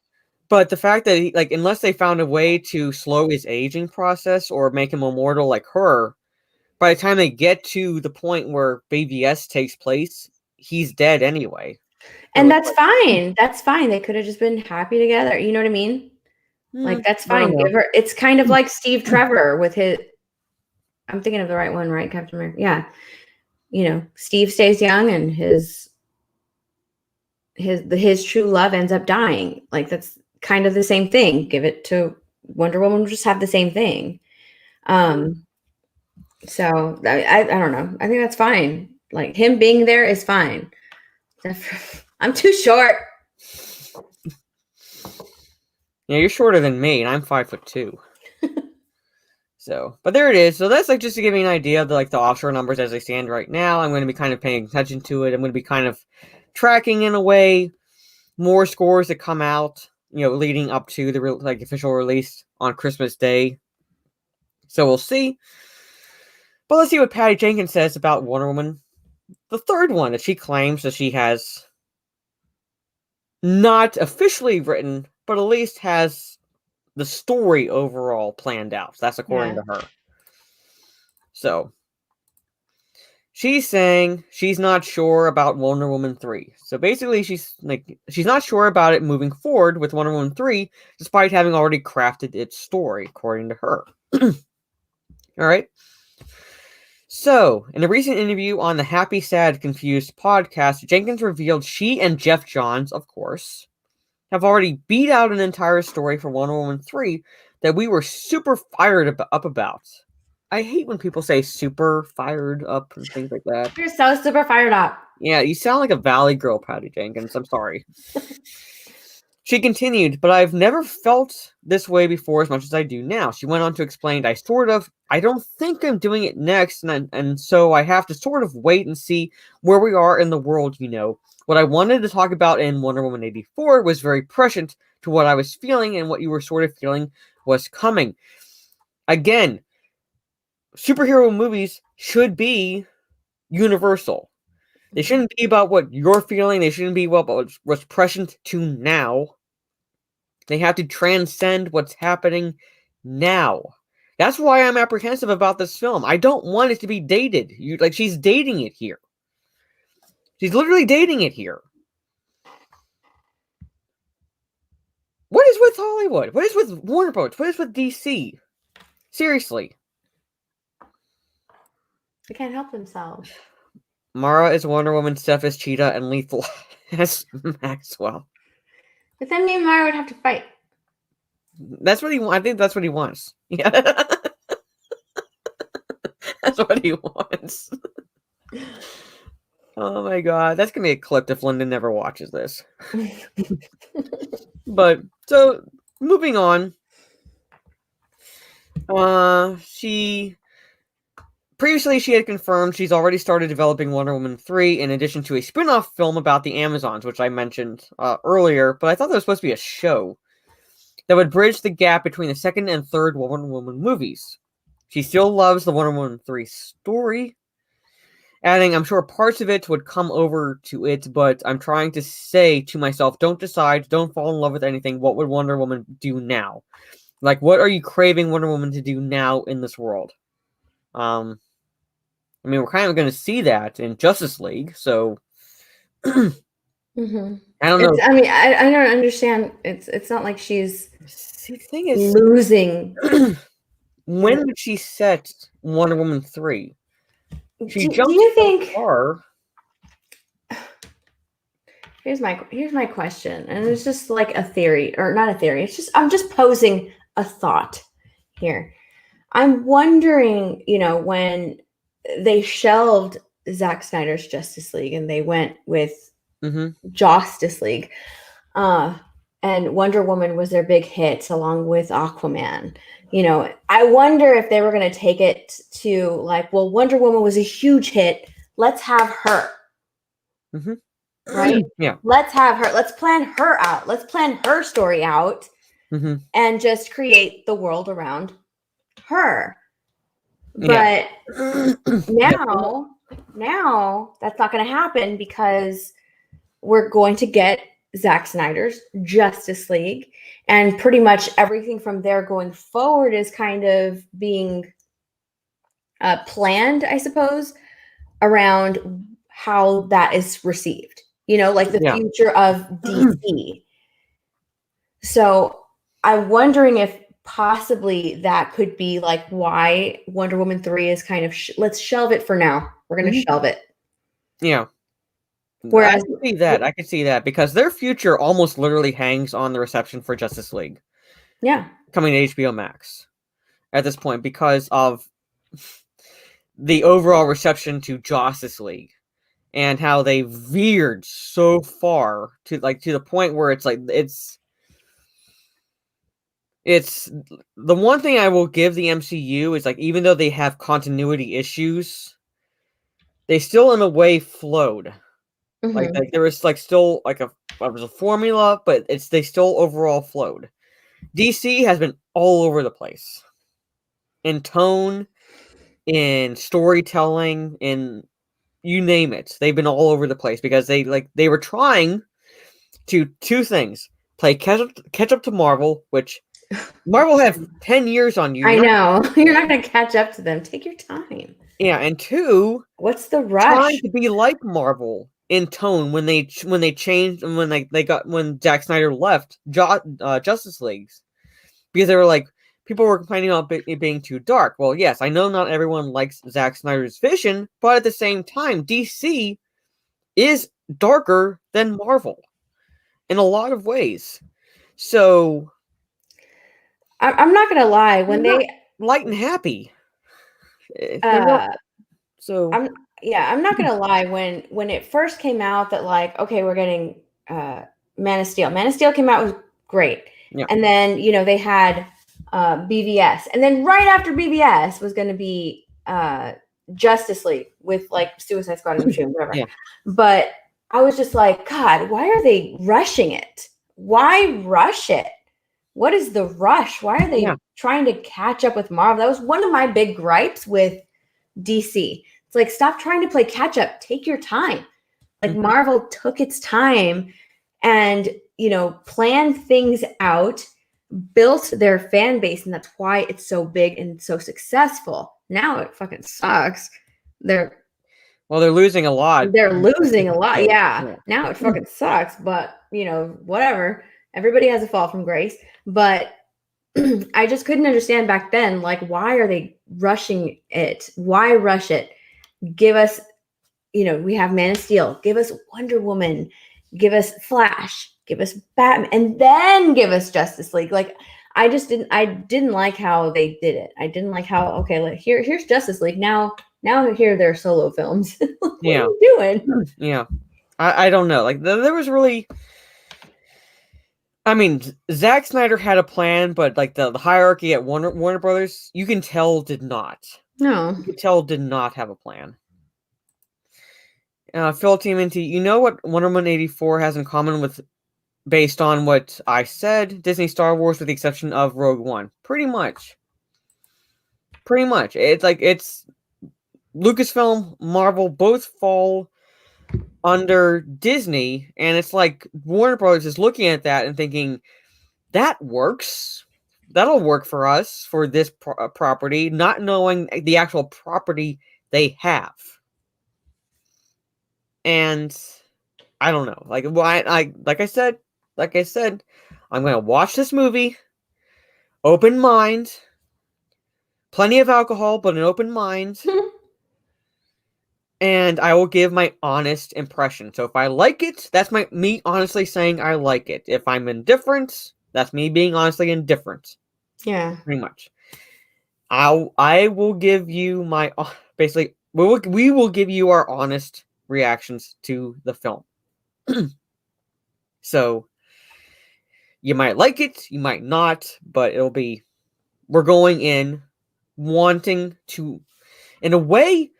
But the fact that unless they found a way to slow his aging process or make him immortal like her, by the time they get to the point where Baby S takes place, he's dead anyway. And that's fine. That's fine. They could have just been happy together. You know what I mean? Like, that's fine. It's kind of like Steve Trevor with his. I'm thinking of the right one, right? Captain America. Yeah. Steve stays young and his true love ends up dying. Like, that's kind of the same thing. Give it to Wonder Woman, we'll just have the same thing. So I don't know. I think that's fine. Like, him being there is fine. I'm too short. Yeah, you're shorter than me, and I'm 5'2". So, but there it is. So that's just to give you an idea of the offshore numbers as they stand right now. I'm going to be kind of paying attention to it. I'm going to be kind of tracking in a way more scores that come out, leading up to the official release on Christmas Day. So we'll see. But let's see what Patty Jenkins says about Wonder Woman, the third one that she claims that she has not officially written, but at least has the story overall planned out. So that's according to her. So she's saying she's not sure about Wonder Woman 3. So basically she's not sure about it moving forward with Wonder Woman 3, despite having already crafted its story, according to her. All right. So, in a recent interview on the Happy, Sad, Confused podcast, Jenkins revealed she and Jeff Johns, of course, have already beat out an entire story for Wonder Woman 3 that we were super fired up about. I hate when people say super fired up and things like that. You're so super fired up. Yeah, you sound like a Valley girl, Patty Jenkins. I'm sorry. She continued, but I've never felt this way before as much as I do now. She went on to explain, I don't think I'm doing it next, and so I have to sort of wait and see where we are in the world, What I wanted to talk about in Wonder Woman 84 was very prescient to what I was feeling, and what you were sort of feeling was coming. Again, superhero movies should be universal. They shouldn't be about what you're feeling. They shouldn't be about what's prescient to now. They have to transcend what's happening now. That's why I'm apprehensive about this film. I don't want it to be dated. She's dating it here. She's literally dating it here. What is with Hollywood? What is with Warner Bros? What is with DC? Seriously. They can't help themselves. Mara is Wonder Woman, Steph is Cheetah, and Lethal as Maxwell. But then me and Mara would have to fight. That's what he wants. I think that's what he wants. Yeah. That's what he wants. Oh my god. That's going to be a clip if Lyndon never watches this. But, so, moving on. Previously, she had confirmed she's already started developing Wonder Woman 3 in addition to a spin-off film about the Amazons, which I mentioned earlier, but I thought that was supposed to be a show. that would bridge the gap between the second and third Wonder Woman movies. She still loves the Wonder Woman 3 story, adding, I'm sure parts of it would come over to it, but I'm trying to say to myself, don't decide, don't fall in love with anything. What would Wonder Woman do now? Like, what are you craving Wonder Woman to do now in this world? I mean, we're kind of going to see that in Justice League, so Mm-hmm. I don't know. I mean, I don't understand. It's not like she's The thing is, losing. when did she set Wonder Woman 3? She Do jumped you so think? far. Here's my question, and it's just like a theory, or not a theory. It's just I'm just posing a thought here. I'm wondering, when they shelved Zack Snyder's Justice League and they went with Justice League, and Wonder Woman was their big hit along with Aquaman. I wonder if they were going to take it to like, well, Wonder Woman was a huge hit. Let's have her. Right? Yeah. Let's have her. Let's plan her out. Let's plan her story out and just create the world around her. But now that's not going to happen because we're going to get Zack Snyder's Justice League, and pretty much everything from there going forward is kind of being planned, I suppose, around how that is received. Like the future of DC. So I'm wondering if possibly that could be like why Wonder Woman 3 is kind of let's shelve it for now. We're going to shelve it. Yeah. Whereas I can see that because their future almost literally hangs on the reception for Justice League. Yeah. Coming to HBO Max at this point because of the overall reception to Justice League and how they veered so far to the point where it's the one thing I will give the MCU is like, even though they have continuity issues, they still in a way flowed. Like there was still there was a formula, but they still overall flowed. DC has been all over the place in tone, in storytelling, in you name it. They've been all over the place because they were trying to two things: play catch up to Marvel, which Marvel have 10 years on you. I know. You're not going to catch up to them. Take your time. Yeah, and two, what's the rush? Trying to be like Marvel in tone when they changed and when Zack Snyder left Justice League, because they were like, people were complaining about it being too dark. Well, yes, I know not everyone likes Zack Snyder's vision, but at the same time, DC is darker than Marvel in a lot of ways. So I'm not gonna lie, when they light and happy. So I'm not gonna lie, when it first came out that like, okay, we're getting Man of Steel. Man of Steel came out, was great. Yeah. And then they had BVS, and then right after BVS was going to be Justice League with like Suicide Squad and Machine, whatever. Yeah. But I was just like, God, why are they rushing it? Why rush it? What is the rush? Why are they trying to catch up with Marvel? That was one of my big gripes with DC. It's like, stop trying to play catch up. Take your time. Like Marvel took its time and planned things out, built their fan base, and that's why it's so big and so successful. Now it fucking sucks. They're losing a lot. They're losing a lot. Yeah. Now it fucking sucks, but whatever. Everybody has a fall from grace. But I just couldn't understand back then, like, why are they rushing it? Why rush it? Give us, we have Man of Steel. Give us Wonder Woman. Give us Flash. Give us Batman, and then give us Justice League. Like, I didn't like how they did it. I didn't like how, okay, like here's Justice League. Now here are their solo films. What are you doing? Yeah. I don't know. Like there was really, I mean, Zack Snyder had a plan, but like the hierarchy at Warner Brothers, you can tell did not. No. You can tell did not have a plan. Phil Team into, what Wonder Woman 84 has in common with based on what I said, Disney Star Wars with the exception of Rogue One. Pretty much. It's Lucasfilm, Marvel both fall under Disney, and it's like Warner Brothers is looking at that and thinking, that works. That'll work for us for this property, not knowing the actual property they have. And I don't know. Like I said, I'm gonna watch this movie, open mind, plenty of alcohol, but an open mind. And I will give my honest impression. So if I like it, that's me honestly saying I like it. If I'm indifferent, that's me being honestly indifferent. Yeah. Pretty much. I will give you my basically we will give you our honest reactions to the film. So you might like it, you might not, but we're going in wanting to, in a way,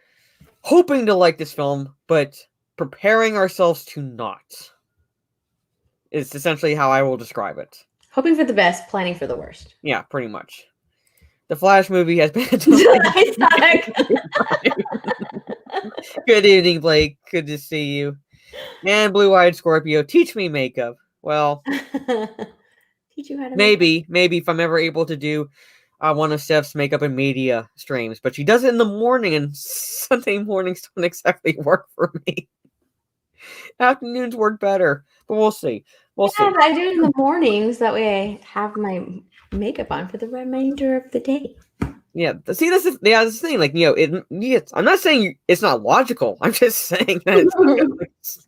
hoping to like this film, but preparing ourselves to not. It's essentially how I will describe it. Hoping for the best, planning for the worst. Yeah, pretty much. The Flash movie has been Good evening, Blake. Good to see you. And Blue-Eyed Scorpio, teach me makeup. Well, Teach you how to maybe if I'm ever able to do one of Steph's makeup and media streams, but she does it in the morning, and Sunday mornings don't exactly work for me. Afternoons work better, but we'll see. We'll see. I do it in the mornings. That way I have my makeup on for the remainder of the day. Yeah, see, that's the thing. Like, I'm not saying it's not logical. I'm just saying that it's,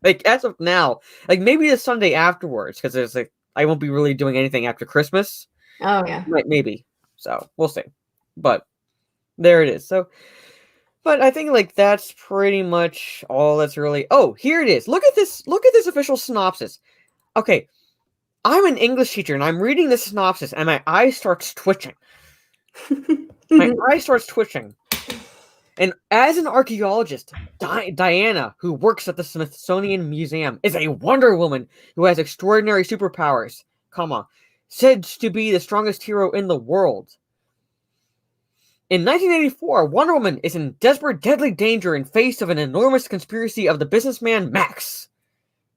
like, as of now, like maybe the Sunday afterwards, because it's like I won't be really doing anything after Christmas. Oh yeah, maybe. So we'll see. But there it is. So, but I think like that's pretty much all that's really. Oh, here it is. Look at this. Look at this official synopsis. Okay, I'm an English teacher and I'm reading this synopsis, and my eye starts twitching. My eye starts twitching. And as an archaeologist, Diana, who works at the Smithsonian Museum, is a Wonder Woman who has extraordinary superpowers, said to be the strongest hero in the world. In 1984, Wonder Woman is in desperate, deadly danger in face of an enormous conspiracy of the businessman Max.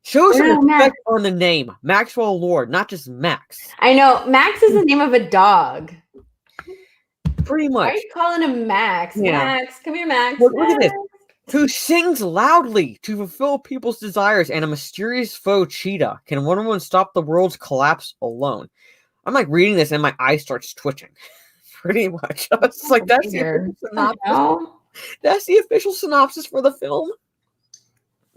Show some respect on the name, Maxwell Lord, not just Max. I know. Max is the name of a dog. Pretty much. Why are you calling him Max? Yeah. Max, come here, Max. Look at this. Who sings loudly to fulfill people's desires, and a mysterious foe, Cheetah. Can Wonder Woman stop the world's collapse alone? I'm like reading this, and my eye starts twitching. Pretty much. It's like that's the official synopsis. That's the official synopsis for the film.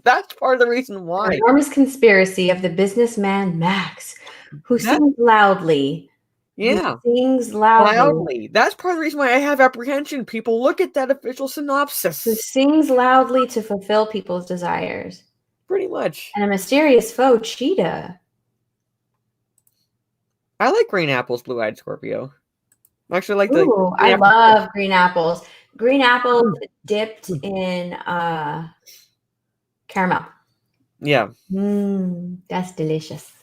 That's part of the reason why. An enormous conspiracy of the businessman Max, who sings loudly. Yeah. Who sings loudly. That's part of the reason why I have apprehension. People look at that official synopsis. Who sings loudly to fulfill people's desires. Pretty much. And a mysterious foe, Cheetah. I like green apples, Blue-Eyed Scorpio. I actually like I love green apples. Green apples dipped in caramel. Yeah. That's delicious.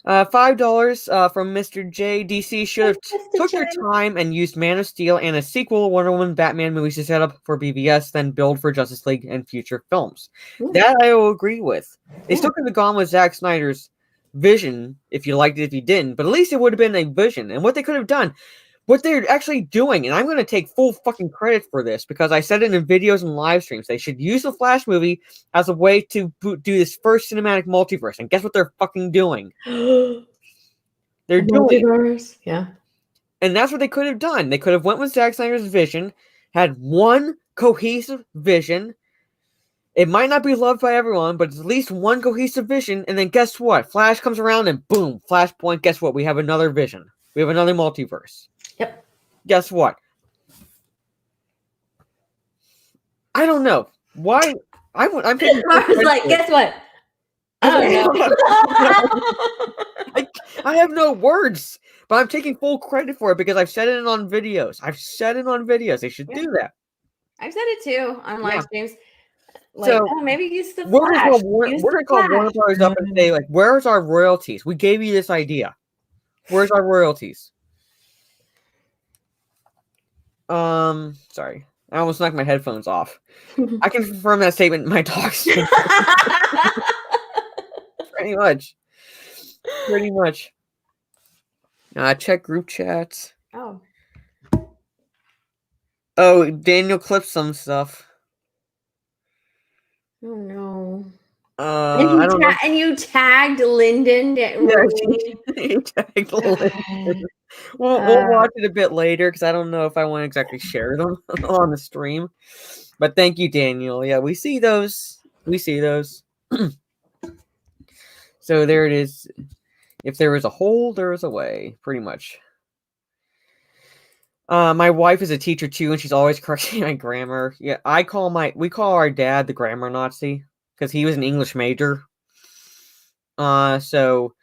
$5 from Mr. J. DC should have took their time and used Man of Steel and a sequel, Wonder Woman, Batman movies to set up for BVS, then build for Justice League and future films. That I will agree with. They still could have gone with Zack Snyder's vision, if you liked it, if you didn't, but at least it would have been a vision. And what they could have done, what they're actually doing, and I'm going to take full fucking credit for this because I said it in videos and live streams, they should use the Flash movie as a way to do this first cinematic multiverse. And guess what they're fucking doing? They're doing multiverse. Yeah. And that's what they could have done. They could have went with Zack Snyder's vision, had one cohesive vision. It might not be loved by everyone, but it's at least one cohesive vision. And then guess what? Flash comes around and boom, Flashpoint. Guess what? We have another vision. We have another multiverse. Yep. Guess what? I don't know why. I'm taking I was like, guess what? I don't know. I have no words, but I'm taking full credit for it because I've said it on videos. They should do that. I've said it too on live streams. Like, So, oh, maybe use the we're Flash. gonna call Warner, Use we're the gonna call Warner Flash. Brothers up and say, like, where's our royalties? We gave you this idea. Where's our royalties? Sorry. I almost knocked my headphones off. I can confirm that statement. My dog's pretty much. Pretty much. Check group chats. Oh. Oh, Daniel clipped some stuff. Oh no. I don't know. And you tagged Lyndon. Yeah, he tagged Lyndon. We'll watch it a bit later because I don't know if I want to exactly share them on the stream. But thank you, Daniel. Yeah, we see those. We see those. So there it is. If there is a hole, there is a way. Pretty much. My wife is a teacher too, and she's always correcting my grammar. Yeah, we call our dad the grammar Nazi because he was an English major. So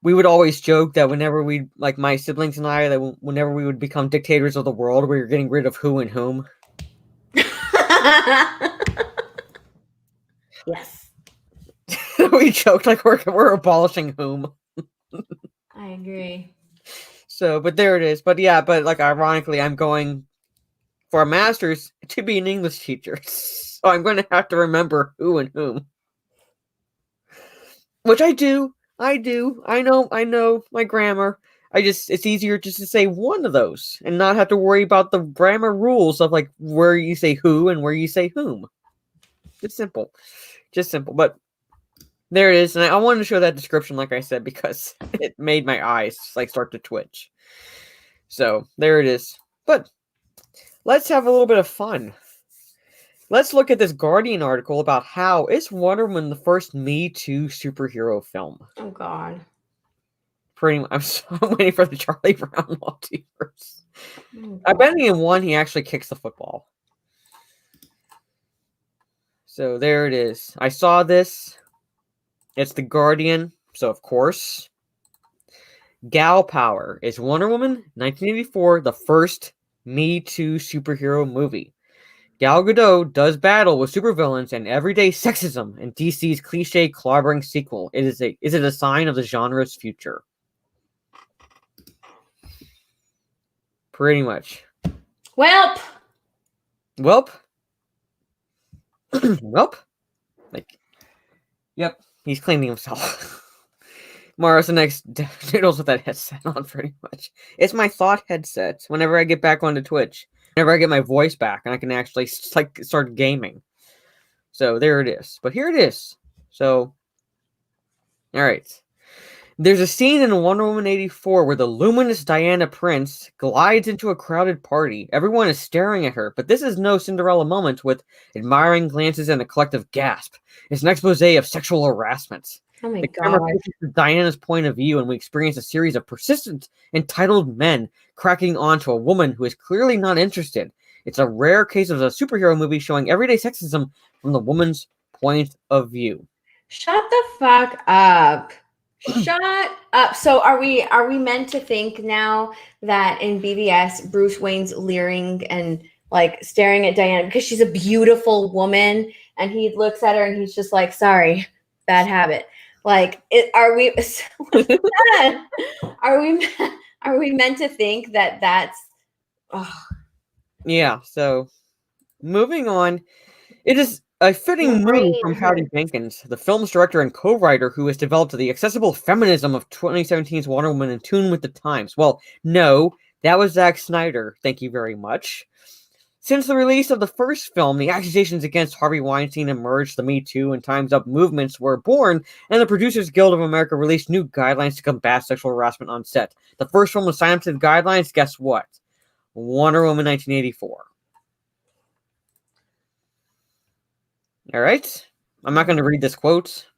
we would always joke that whenever we, like my siblings and I, that whenever we would become dictators of the world, we were getting rid of who and whom. Yes. We joked like we're abolishing whom. I agree. So, but there it is. But yeah, but like ironically, I'm going for a master's to be an English teacher. So I'm going to have to remember who and whom. Which I do. I know my grammar. It's easier just to say one of those and not have to worry about the grammar rules of like where you say who and where you say whom. It's simple. Just simple. But there it is. And I wanted to show that description, like I said, because it made my eyes like start to twitch. So there it is. But let's have a little bit of fun. Let's look at this Guardian article about how is Wonder Woman the first Me Too superhero film. Oh God. Pretty much. I'm waiting for the Charlie Brown multiverse. Oh, I bet in one he actually kicks the football. So there it is. I saw this. It's the Guardian. So of course, Gal Power is Wonder Woman 1984, the first Me Too superhero movie. Gal Gadot does battle with supervillains and everyday sexism in DC's cliche clobbering sequel. Is it a sign of the genre's future? Pretty much. Welp. Welp. Welp. Like, yep, he's cleaning himself. Mara's the next noodles with that headset on, pretty much. It's my thought headset. Whenever I get back onto Twitch, whenever I get my voice back, and I can actually like start gaming. So there it is. But here it is. So, all right. There's a scene in Wonder Woman 84 where the luminous Diana Prince glides into a crowded party. Everyone is staring at her, but this is no Cinderella moment with admiring glances and a collective gasp. It's an expose of sexual harassment. Oh my The God. camera focuses to Diana's point of view, and we experience a series of persistent, entitled men cracking onto a woman who is clearly not interested. It's a rare case of a superhero movie showing everyday sexism from the woman's point of view. Shut the fuck up. Shut up. So are we meant to think now that in BVS Bruce Wayne's leering and like staring at Diana because she's a beautiful woman and he looks at her and he's just like, sorry, bad habit. Like are we meant to think that that's Yeah, so moving on. It is a fitting move from Patty Jenkins, the film's director and co-writer who has developed the accessible feminism of 2017's Wonder Woman in tune with the times. Well, no, that was Zack Snyder. Thank you very much. Since the release of the first film, the accusations against Harvey Weinstein emerged, the Me Too and Time's Up movements were born, and the Producers Guild of America released new guidelines to combat sexual harassment on set. The first film to sign up to the guidelines, guess what? Wonder Woman 1984. All right. I'm not going to read this quote.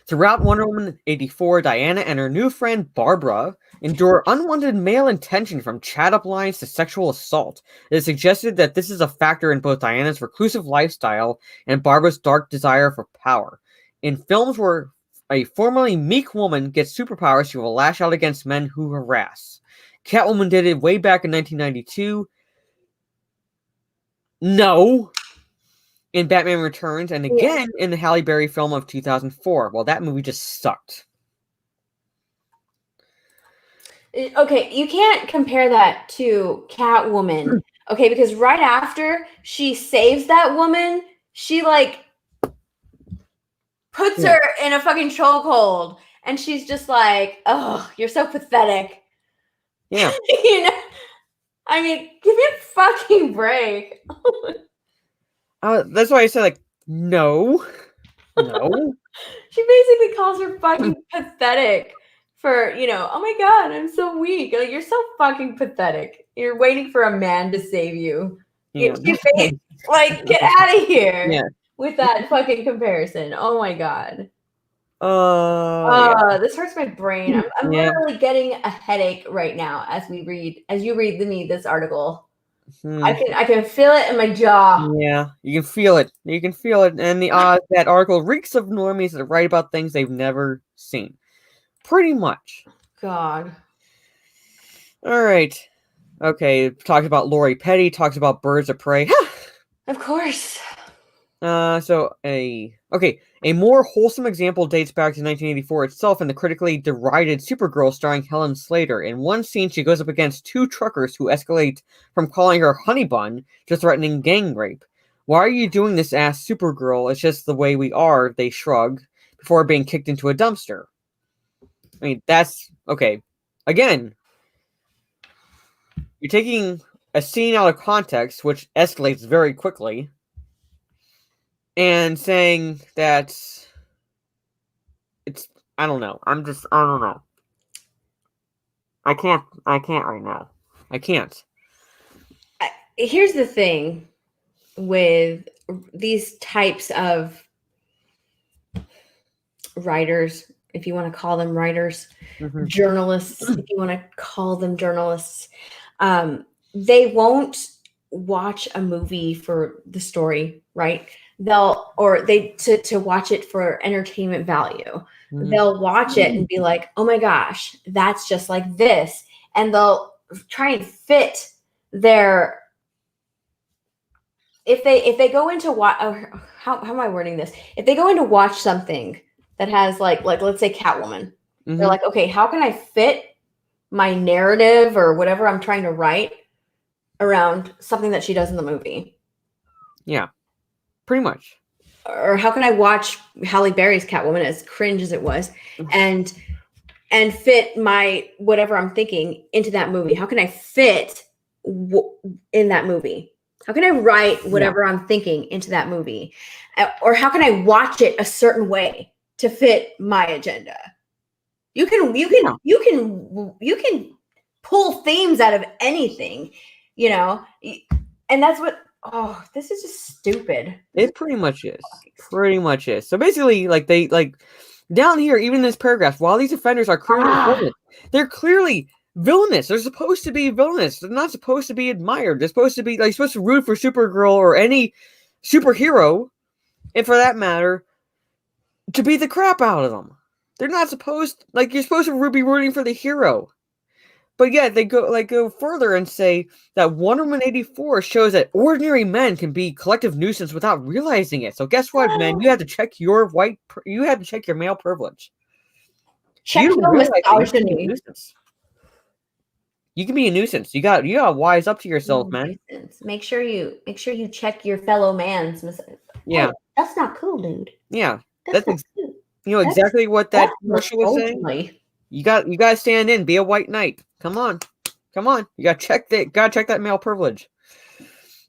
Throughout Wonder Woman 84, Diana and her new friend Barbara endure unwanted male attention from chat-up lines to sexual assault. It is suggested that this is a factor in both Diana's reclusive lifestyle and Barbara's dark desire for power. In films where a formerly meek woman gets superpowers, she will lash out against men who harass. Catwoman did it way back in 1992. No. in Batman Returns, and again in the Halle Berry film of 2004. Well, that movie just sucked. Okay, you can't compare that to Catwoman. Okay, because right after she saves that woman, she like puts her in a fucking chokehold, and she's just like, "Oh, you're so pathetic." Yeah. You know, I mean, give me a fucking break. That's why I said, like, no. No. She basically calls her fucking pathetic for, oh my god, I'm so weak. Like, you're so fucking pathetic. You're waiting for a man to save you. Yeah. Like, get out of here Yeah. with that fucking comparison. Oh my god. Yeah. This hurts my brain. I'm literally getting a headache right now as you read this article. I can feel it in my jaw. Yeah, you can feel it. You can feel it. And that article reeks of normies that write about things they've never seen. Pretty much. God. All right. Okay, talked about Lori Petty, talks about Birds of Prey. Of course. A more wholesome example dates back to 1984 itself in the critically derided Supergirl starring Helen Slater. In one scene, she goes up against two truckers who escalate from calling her honey bun to threatening gang rape. Why are you doing this, asked Supergirl. It's just the way we are, they shrug, before being kicked into a dumpster. I mean, that's... Okay. Again, you're taking a scene out of context, which escalates very quickly, and saying that it's... I don't know. I don't know. I can't right now. I can't. Here's the thing with these types of writers, if you want to call them writers, journalists, if you want to call them journalists, they won't watch a movie for the story, right? To watch it for entertainment value. They'll watch it and be like, oh my gosh, that's just like this. And they'll try and fit their, if they go into how am I wording this? If they go in to watch something that has like let's say Catwoman, they're like, okay, how can I fit my narrative or whatever I'm trying to write around something that she does in the movie? Yeah, pretty much. Or how can I watch Halle Berry's Catwoman, as cringe as it was, and fit my whatever I'm thinking into that movie? How can I fit in that movie? How can I write whatever I'm thinking into that movie? Or how can I watch it a certain way to fit my agenda? You can pull themes out of anything, and that's what. Oh, this is just stupid. It pretty much is. Pretty much is. So basically, down here, even in this paragraph, while these offenders are clearly villainous, they're clearly villainous. They're supposed to be villainous. They're not supposed to be admired. They're supposed to be you're supposed to root for Supergirl or any superhero, and for that matter, to beat the crap out of them. They're not supposed you're supposed to be rooting for the hero. But yeah, they go further and say that Wonder Woman 84 shows that ordinary men can be collective nuisance without realizing it. So guess what, man? You have to check your male privilege. Check your misogyny. You can be a nuisance. You got to wise up to yourself, man. Make sure you check your fellow man's. Yeah, hey, that's not cool, dude. Yeah, that's exactly what that commercial was saying. You got to stand in, be a white knight. Come on. You got to check that male privilege.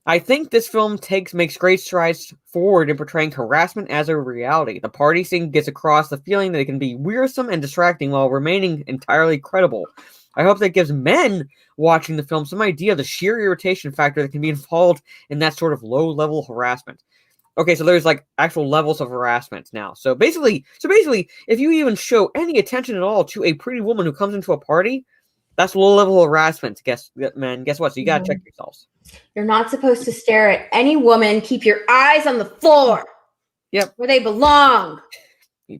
I think this film makes great strides forward in portraying harassment as a reality. The party scene gets across the feeling that it can be wearisome and distracting while remaining entirely credible. I hope that gives men watching the film some idea of the sheer irritation factor that can be involved in that sort of low-level harassment. Okay, so there's actual levels of harassment now. So basically, if you even show any attention at all to a pretty woman who comes into a party, that's low-level harassment. Guess what? So you gotta check yourselves. You're not supposed to stare at any woman. Keep your eyes on the floor. Yep, where they belong.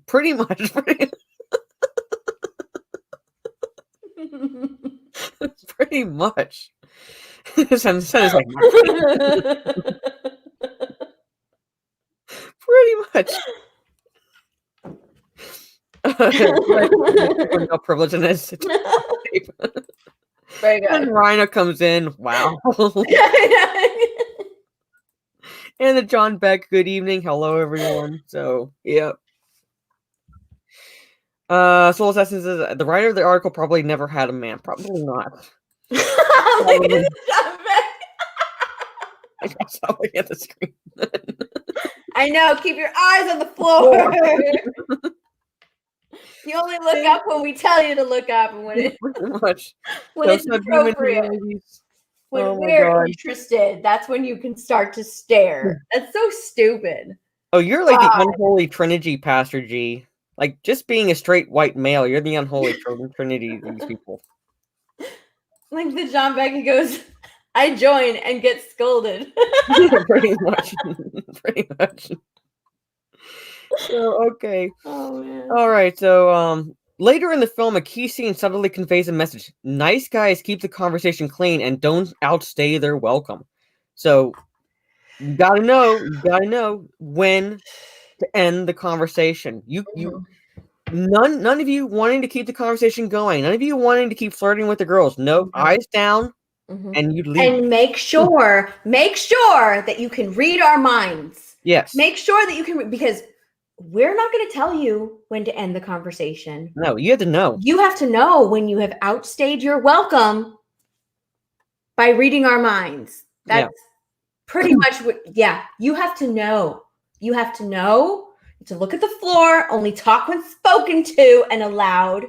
Pretty much. Pretty much. Sounds like Pretty much. No privilege in this. Very good. And Rhino comes in. Wow. And the John Beck, good evening. Hello, everyone. So, yeah. Soul Assassin says the writer of the article probably never had a man. Probably not. Look at this John Beck. I guess I'll look at the screen. I know. Keep your eyes on the floor. You only look up when we tell you to look up, and when Pretty much. it's Those subhuman appropriate. humanities. When Oh my we're God. interested, that's when you can start to stare. That's so stupid. Oh, you're like God. the unholy trinity, Pastor G. Like, just being a straight white male, you're the unholy trinity of these people. Like the John Beck goes, I join and get scolded. Pretty much. Pretty much. So, okay. Oh man. All right. So, later in the film, a key scene subtly conveys a message. Nice guys keep the conversation clean and don't outstay their welcome. So, you gotta know when to end the conversation. None of you wanting to keep the conversation going. None of you wanting to keep flirting with the girls. No, eyes down, and you leave. And make sure that you can read our minds. Yes. Make sure that you can, because we're not going to tell you when to end the conversation. No, you have to know. You have to know when you have outstayed your welcome by reading our minds. That's pretty much what, you have to know. You have to know to look at the floor, only talk when spoken to and allowed,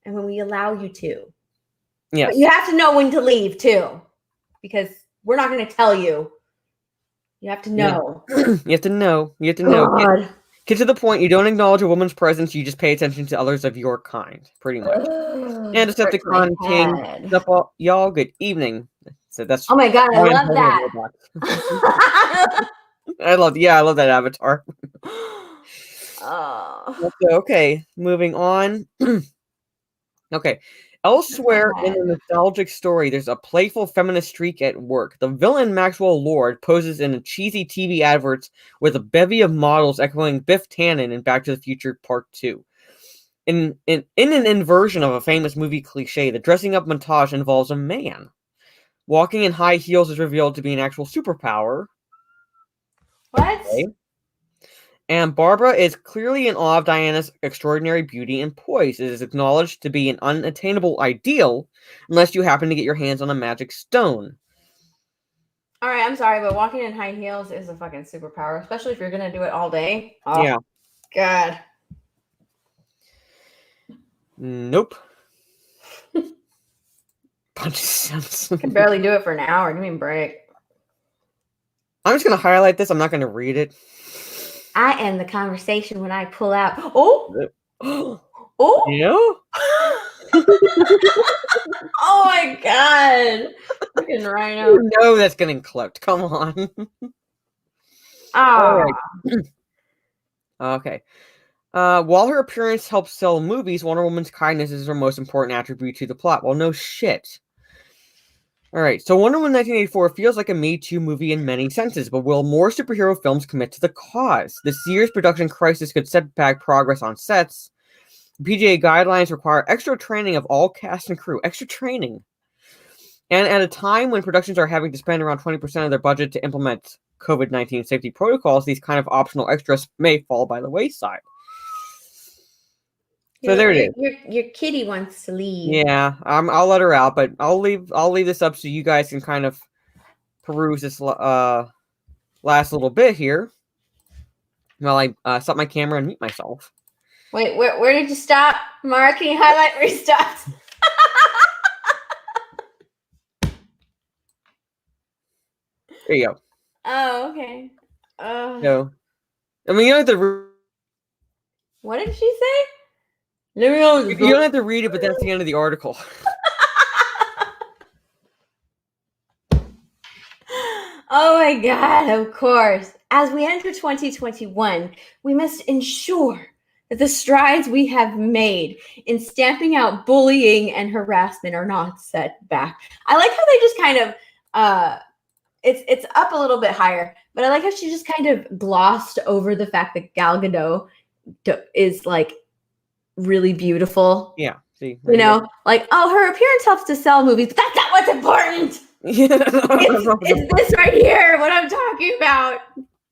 and when we allow you to. Yes. But you have to know when to leave too, because we're not going to tell you. You have to know. You have to know. You have to know. God. Get to the point. You don't acknowledge a woman's presence. You just pay attention to others of your kind. Pretty much. And Decepticon King. Y'all, good evening. So that's. Oh my God, I Ryan love Homer that. robot. I love that avatar. Oh. Okay, moving on. Okay. Elsewhere in the nostalgic story, there's a playful feminist streak at work. The villain Maxwell Lord poses in a cheesy TV adverts with a bevy of models echoing Biff Tannen in Back to the Future Part 2. In an inversion of a famous movie cliche, the dressing up montage involves a man. Walking in high heels is revealed to be an actual superpower. What? Okay. And Barbara is clearly in awe of Diana's extraordinary beauty and poise. It is acknowledged to be an unattainable ideal unless you happen to get your hands on a magic stone. All right, I'm sorry, but walking in high heels is a fucking superpower, especially if you're going to do it all day. Oh, Yeah. God. Nope. Bunch of sense. I can barely do it for an hour. Give me a break. I'm just going to highlight this. I'm not going to read it. I end the conversation when I pull out. Oh! Oh! Yeah? Oh my God. Fucking Rhino. You know that's getting clipped. Come on. Oh. Okay. While her appearance helps sell movies, Wonder Woman's kindness is her most important attribute to the plot. Well, no shit. Alright, so Wonder Woman 1984 feels like a Me Too movie in many senses, but will more superhero films commit to the cause? This year's production crisis could set back progress on sets. PGA guidelines require extra training of all cast and crew. Extra training. And at a time when productions are having to spend around 20% of their budget to implement COVID-19 safety protocols, these kind of optional extras may fall by the wayside. So there it is. Your kitty wants to leave. Yeah, I'll let her out, but I'll leave this up so you guys can kind of peruse this last little bit here while I stop my camera and mute myself. Wait, where did you stop? Mark, can you highlight where you stopped? There you go. Oh, okay. So, I mean, you don't have to. What did she say? Let me know. You don't have to read it, but that's the end of the article. Oh my God, of course. As we enter 2021, we must ensure that the strides we have made in stamping out bullying and harassment are not set back. I like how they just kind of it's up a little bit higher, but I like how she just kind of glossed over the fact that Gal Gadot is like really beautiful. Yeah. See, You know, like, oh, her appearance helps to sell movies, but that's not what's important. Yeah. It's this right here, what I'm talking about.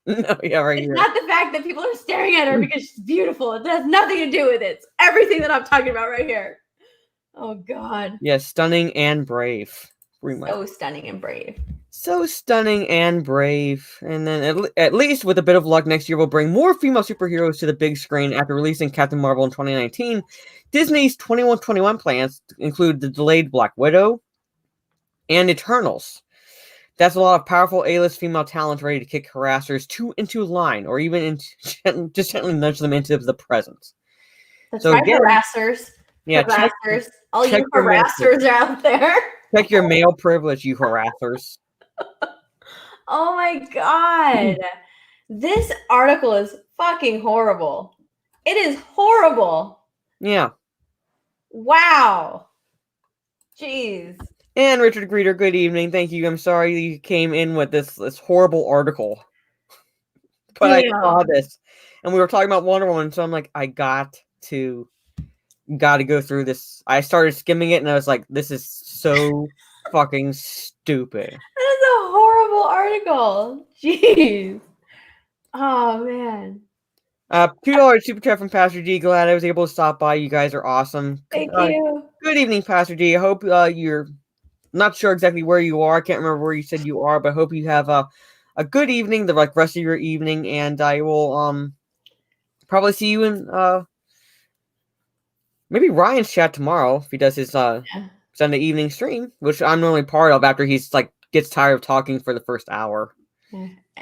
No, yeah, right It's here. not the fact that people are staring at her because she's beautiful. It has nothing to do with it. It's everything that I'm talking about right here. Oh God. Yeah, stunning and brave. Pretty much. So stunning and brave. So stunning and brave. And then at least with a bit of luck, next year we'll bring more female superheroes to the big screen after releasing Captain Marvel in 2019. Disney's 2121 plans include the delayed Black Widow and Eternals. That's a lot of powerful A-list female talent ready to kick harassers into line, or even just gently nudge them into the present. That's So right, again, harassers. Yeah, Harassers. All check you your harassers out there. check your male privilege, you harassers. Oh my God. This article is fucking horrible. It is horrible. Yeah. Wow. Jeez. And Richard Greeter, good evening. Thank you. I'm sorry you came in with this horrible article. But I saw this. And we were talking about Wonder Woman, so I'm like, I got to go through this. I started skimming it and I was like, this is so fucking stupid. That is a horrible article. Jeez. Oh man. $2 super chat from Pastor D. Glad I was able to stop by. You guys are awesome. Thank you. Good evening, Pastor D. I hope you're not sure exactly where you are. I can't remember where you said you are, but I hope you have a good evening, the rest of your evening, and I will probably see you in maybe Ryan's chat tomorrow if he does his Sunday evening stream, which I'm normally part of after he's like gets tired of talking for the first hour.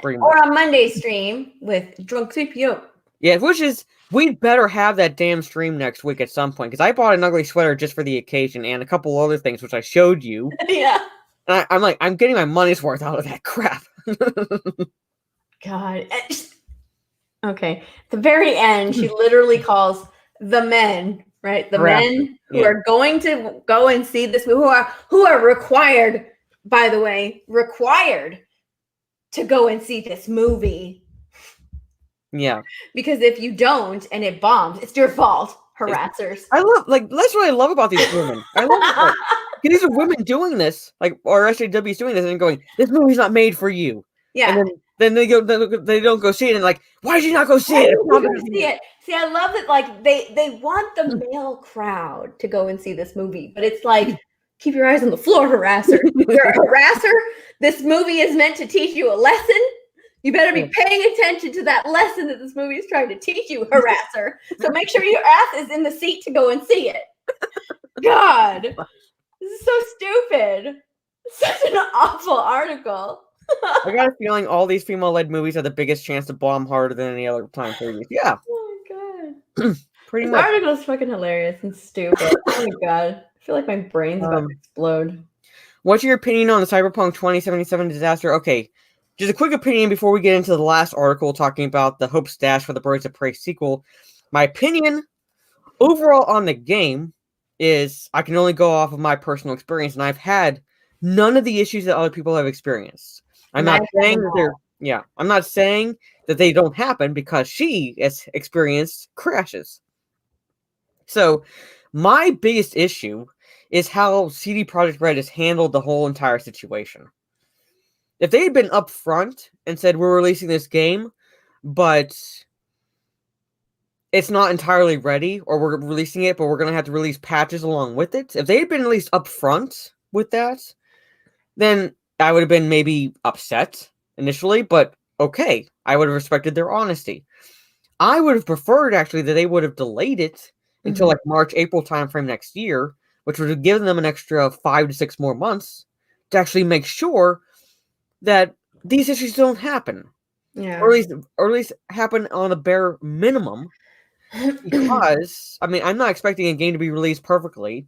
Pretty much. Or on Monday stream with Drunk CPO. Yeah, which is we'd better have that damn stream next week at some point because I bought an ugly sweater just for the occasion and a couple other things which I showed you. Yeah. And I'm like, I'm getting my money's worth out of that crap. God. Okay. At the very end, she literally calls the men, right? The men who are going to go and see this movie, who are required, by the way, to go and see this movie. Yeah. Because if you don't and it bombs, it's your fault, harassers. I love that's what I love about these women. I love it. These are women doing this, like or SJW is doing this and going, this movie's not made for you. Yeah. And then they don't go see it and like, why did you not go see it? See it? See, I love that like they want the male crowd to go and see this movie, but it's like keep your eyes on the floor, harasser. You're a harasser. This movie is meant to teach you a lesson. You better be paying attention to that lesson that this movie is trying to teach you, harasser. So make sure your ass is in the seat to go and see it. God, this is so stupid. Such an awful article. I got a feeling all these female-led movies have the biggest chance to bomb harder than any other time previous. Yeah. Oh my God. Pretty This much. article is fucking hilarious and stupid. Oh my God. I feel like my brain's about to explode. What's your opinion on the Cyberpunk 2077 disaster? Okay, just a quick opinion before we get into the last article talking about the Hope's Dash for the Birds of Prey sequel. My opinion overall on the game is I can only go off of my personal experience, and I've had none of the issues that other people have experienced. I'm not saying that I'm not saying that they don't happen because she has experienced crashes. So my biggest issue is how CD Projekt Red has handled the whole entire situation. If they had been upfront and said, we're releasing this game, but it's not entirely ready, or we're releasing it, but we're going to have to release patches along with it. If they had been at least upfront with that, then I would have been maybe upset initially, but okay, I would have respected their honesty. I would have preferred, actually, that they would have delayed it until like March, April timeframe next year, which would have given them an extra 5 to 6 more months to actually make sure that these issues don't happen. Yeah. Or at least happen on a bare minimum. Because I mean, I'm not expecting a game to be released perfectly.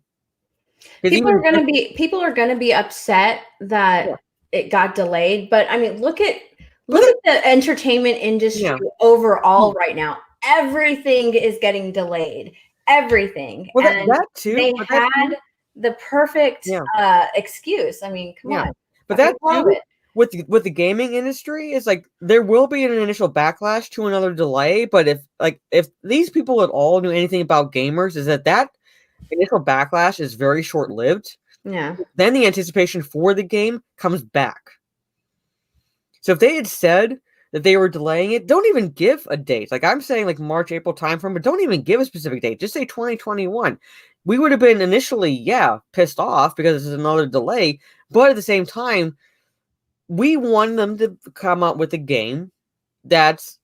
People are gonna be upset that it got delayed, but I mean, look at the entertainment industry overall right now. Everything is getting delayed. Everything. Well, and that too. They had the perfect excuse. I mean, come on. But that too, with the gaming industry is like there will be an initial backlash to another delay, but if these people at all knew anything about gamers, is that initial backlash is very short lived. Yeah. Then the anticipation for the game comes back. So if they had said that they were delaying it, don't even give a date. Like I'm saying, like March, April timeframe, but don't even give a specific date. Just say 2021. We would have been initially, pissed off because this is another delay, but at the same time, we want them to come out with a game that's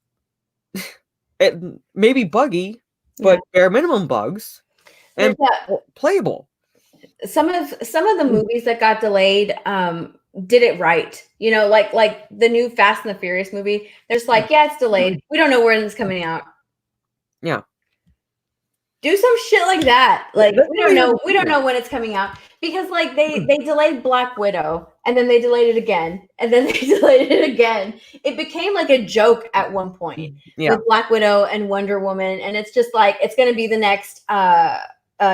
it maybe buggy, but bare minimum bugs and playable. Some of the movies that got delayed did it right. You know, like the new Fast and the Furious movie. There's like, yeah, it's delayed. We don't know when it's coming out. Yeah. Do some shit like that. Like we don't know when it's coming out. Because like they delayed Black Widow and then they delayed it again and then they delayed it again. It became like a joke at one point with Black Widow and Wonder Woman, and it's just like it's going to be the next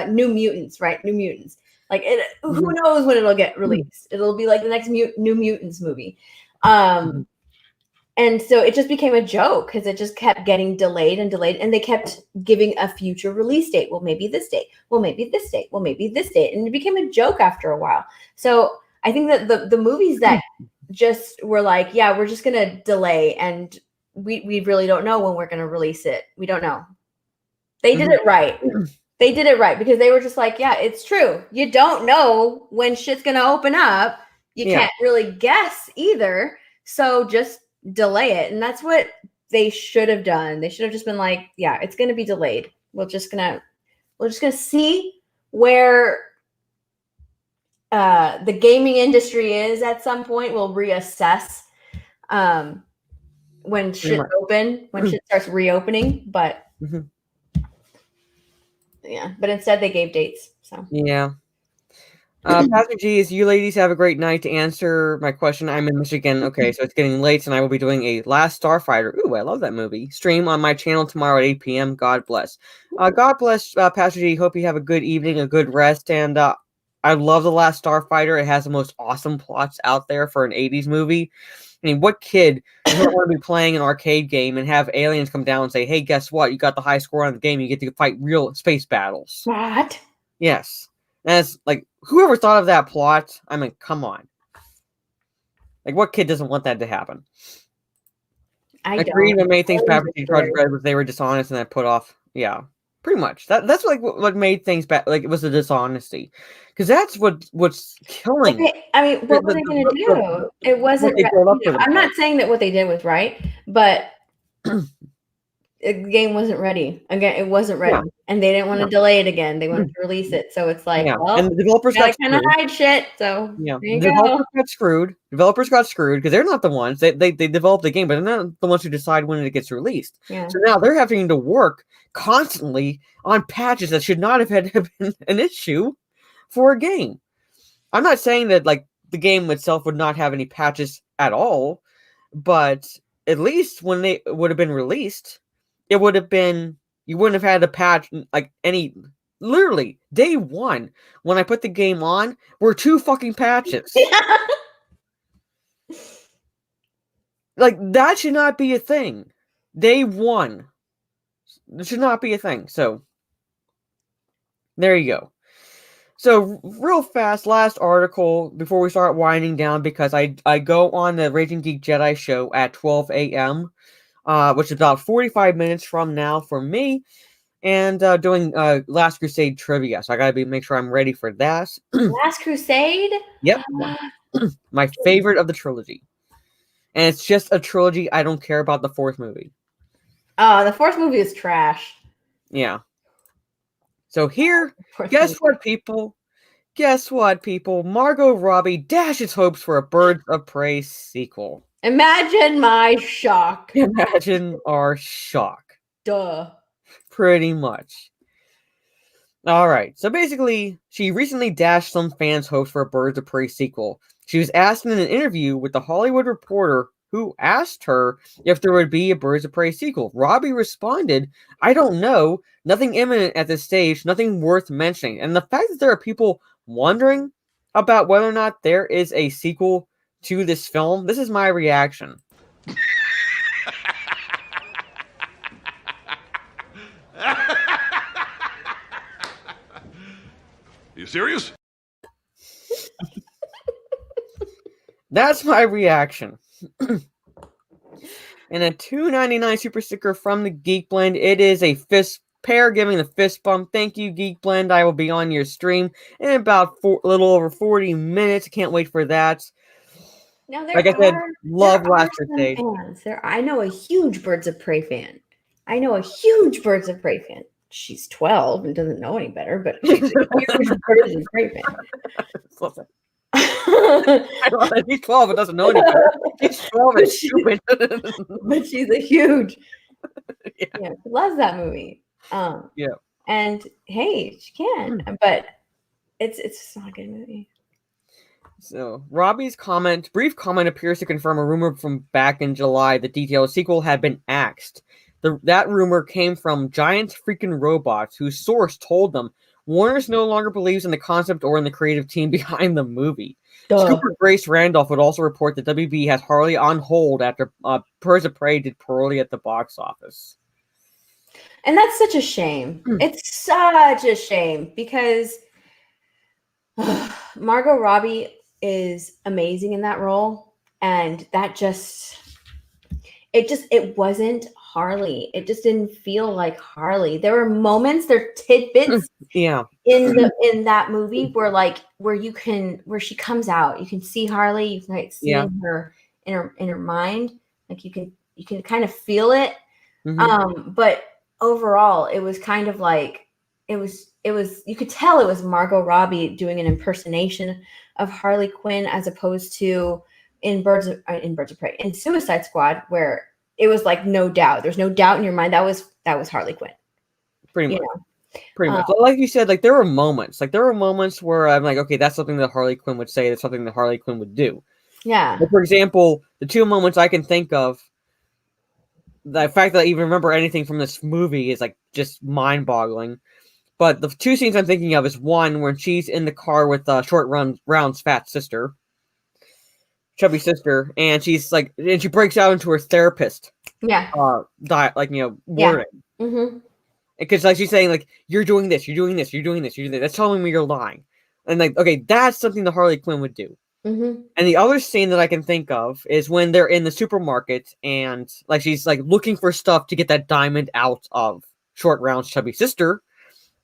New Mutants, right? New Mutants. Like who knows when it'll get released? It'll be like the next New Mutants movie. And so it just became a joke because it just kept getting delayed, and they kept giving a future release date. Well, maybe this date. Well, maybe this date. Well, maybe this date. And it became a joke after a while. So I think that the movies that just were like, yeah, we're just going to delay, and we really don't know when we're going to release it. We don't know. They did it right. They did it right because they were just like, yeah, it's true. You don't know when shit's going to open up. You can't really guess either. So just delay it. And that's what they should have done. They should have just been like, yeah, it's going to be delayed. We're just going to see where the gaming industry is at some point. We'll reassess when shit's open, when shit starts reopening. But yeah, but instead they gave dates. So yeah. Pastor G, you ladies have a great night. To answer my question, I'm in Michigan. Okay, so it's getting late, and I will be doing a Last Starfighter. Ooh, I love that movie. Stream on my channel tomorrow at 8 p.m. God bless. God bless, Pastor G. Hope you have a good evening, a good rest, and I love The Last Starfighter. It has the most awesome plots out there for an 80s movie. I mean, what kid doesn't want to be playing an arcade game and have aliens come down and say, hey, guess what? You got the high score on the game. You get to fight real space battles. what? Yes. And it's like, whoever thought of that plot, I mean, come on. Like, what kid doesn't want that to happen? I agree that many things Project Red was they were dishonest and that put off. Yeah, pretty much. That's like what made things bad. Like, it was the dishonesty. Because that's what's killing. Okay, I mean, what were they going to do? It wasn't. I'm not saying that what they did was right, but the game wasn't ready. Again, it wasn't ready, and they didn't want to delay it again. They wanted to release it, so it's like, well, and the developers got kind of hide shit. So developers got screwed. Developers got screwed because they're not the ones. They developed the game, but they're not the ones who decide when it gets released. Yeah. So now they're having to work constantly on patches that should not have had been an issue for a game. I'm not saying that like the game itself would not have any patches at all, but at least when they would have been released, it would have been, you wouldn't have had a patch like any, literally day one when I put the game on were 2 fucking patches. Like, that should not be a thing. Day one. It should not be a thing. So there you go. So real fast, last article before we start winding down, because I go on the Raging Geek Jedi show at 12 a.m., which is about 45 minutes from now for me, and doing Last Crusade trivia. So I gotta make sure I'm ready for that. Last Crusade? Yep. My favorite of the trilogy. And it's just a trilogy. I don't care about the 4th movie. Oh, the 4th movie is trash. Yeah. So here, guess what, people? Guess what, people? Margot Robbie dashes hopes for a Birds of Prey sequel. Imagine my shock. Imagine our shock. Duh. Pretty much. All right. So basically, she recently dashed some fans' hopes for a Birds of Prey sequel. She was asked in an interview with The Hollywood Reporter, who asked her if there would be a Birds of Prey sequel. Robbie responded, I don't know. Nothing imminent at this stage. Nothing worth mentioning. And the fact that there are people wondering about whether or not there is a sequel to this film, this is my reaction. You serious? That's my reaction. And a $2.99 super sticker from the Geek Blend. It is a fist pair giving the fist bump. Thank you, Geek Blend. I will be on your stream in about a little over 40 minutes. Can't wait for that. Now, Like I said, love Last some Crusade. fans. I know a huge Birds of Prey fan. I know a huge Birds of Prey fan. She's 12 and doesn't know any better, but she's a huge Birds of Prey fan. Listen, he's 12 and doesn't know any better. He's 12 and stupid. But she's a huge. Yeah. Yeah, she loves that movie. Yeah. And hey, she can, but it's just not a good movie. So, Robbie's brief comment appears to confirm a rumor from back in July that detailed sequel had been axed. That rumor came from Giant Freaking Robots, whose source told them Warner's no longer believes in the concept or in the creative team behind the movie. Scooper Grace Randolph would also report that WB has Harley on hold after Birds of Prey did poorly at the box office. And that's such a shame. It's such a shame because Margot Robbie is amazing in that role, and that it wasn't Harley. It just didn't feel like Harley. There were moments, there are tidbits Yeah. in that movie where she comes out. You can see Harley, you can like see her in her mind. Like you can kind of feel it. Mhm. But overall it was kind of like it was you could tell it was Margot Robbie doing an impersonation of Harley Quinn as opposed to in Birds of Prey, in Suicide Squad, where it was like no doubt. There's no doubt in your mind that was Harley Quinn. Pretty much. Like you said, like there were moments where I'm like, okay, that's something that Harley Quinn would say. That's something that Harley Quinn would do. Yeah. But for example, the two moments I can think of, the fact that I even remember anything from this movie is like just mind-boggling. But the two scenes I'm thinking of is one when she's in the car with Short Round's fat sister, chubby sister, and she's like, and she breaks out into her therapist. Yeah. Wording. Mm-hmm. Because like she's saying like, you're doing this, you're doing this, you're doing this, you're doing this. That's telling me you're lying. And like, okay, that's something that Harley Quinn would do. Mm-hmm. And the other scene that I can think of is when they're in the supermarket and like she's like looking for stuff to get that diamond out of Short Round's chubby sister,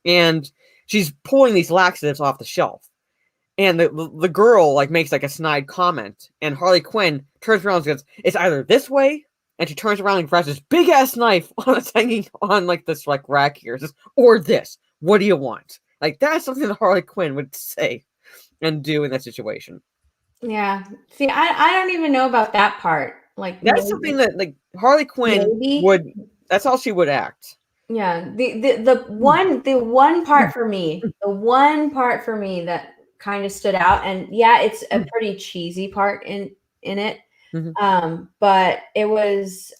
and she's pulling these laxatives off the shelf. And the girl like makes like a snide comment, and Harley Quinn turns around and goes, "It's either this way," and she turns around and grabs this big ass knife that's hanging on like this like rack here, says, "Or this. What do you want?" Like that's something that Harley Quinn would say and do in that situation. Yeah. See, I don't even know about that part. Like That's something that like Harley Quinn would. That's how she would act. Yeah. The one part for me, that kind of stood out, and yeah, it's a pretty cheesy part in it. Mm-hmm. But it was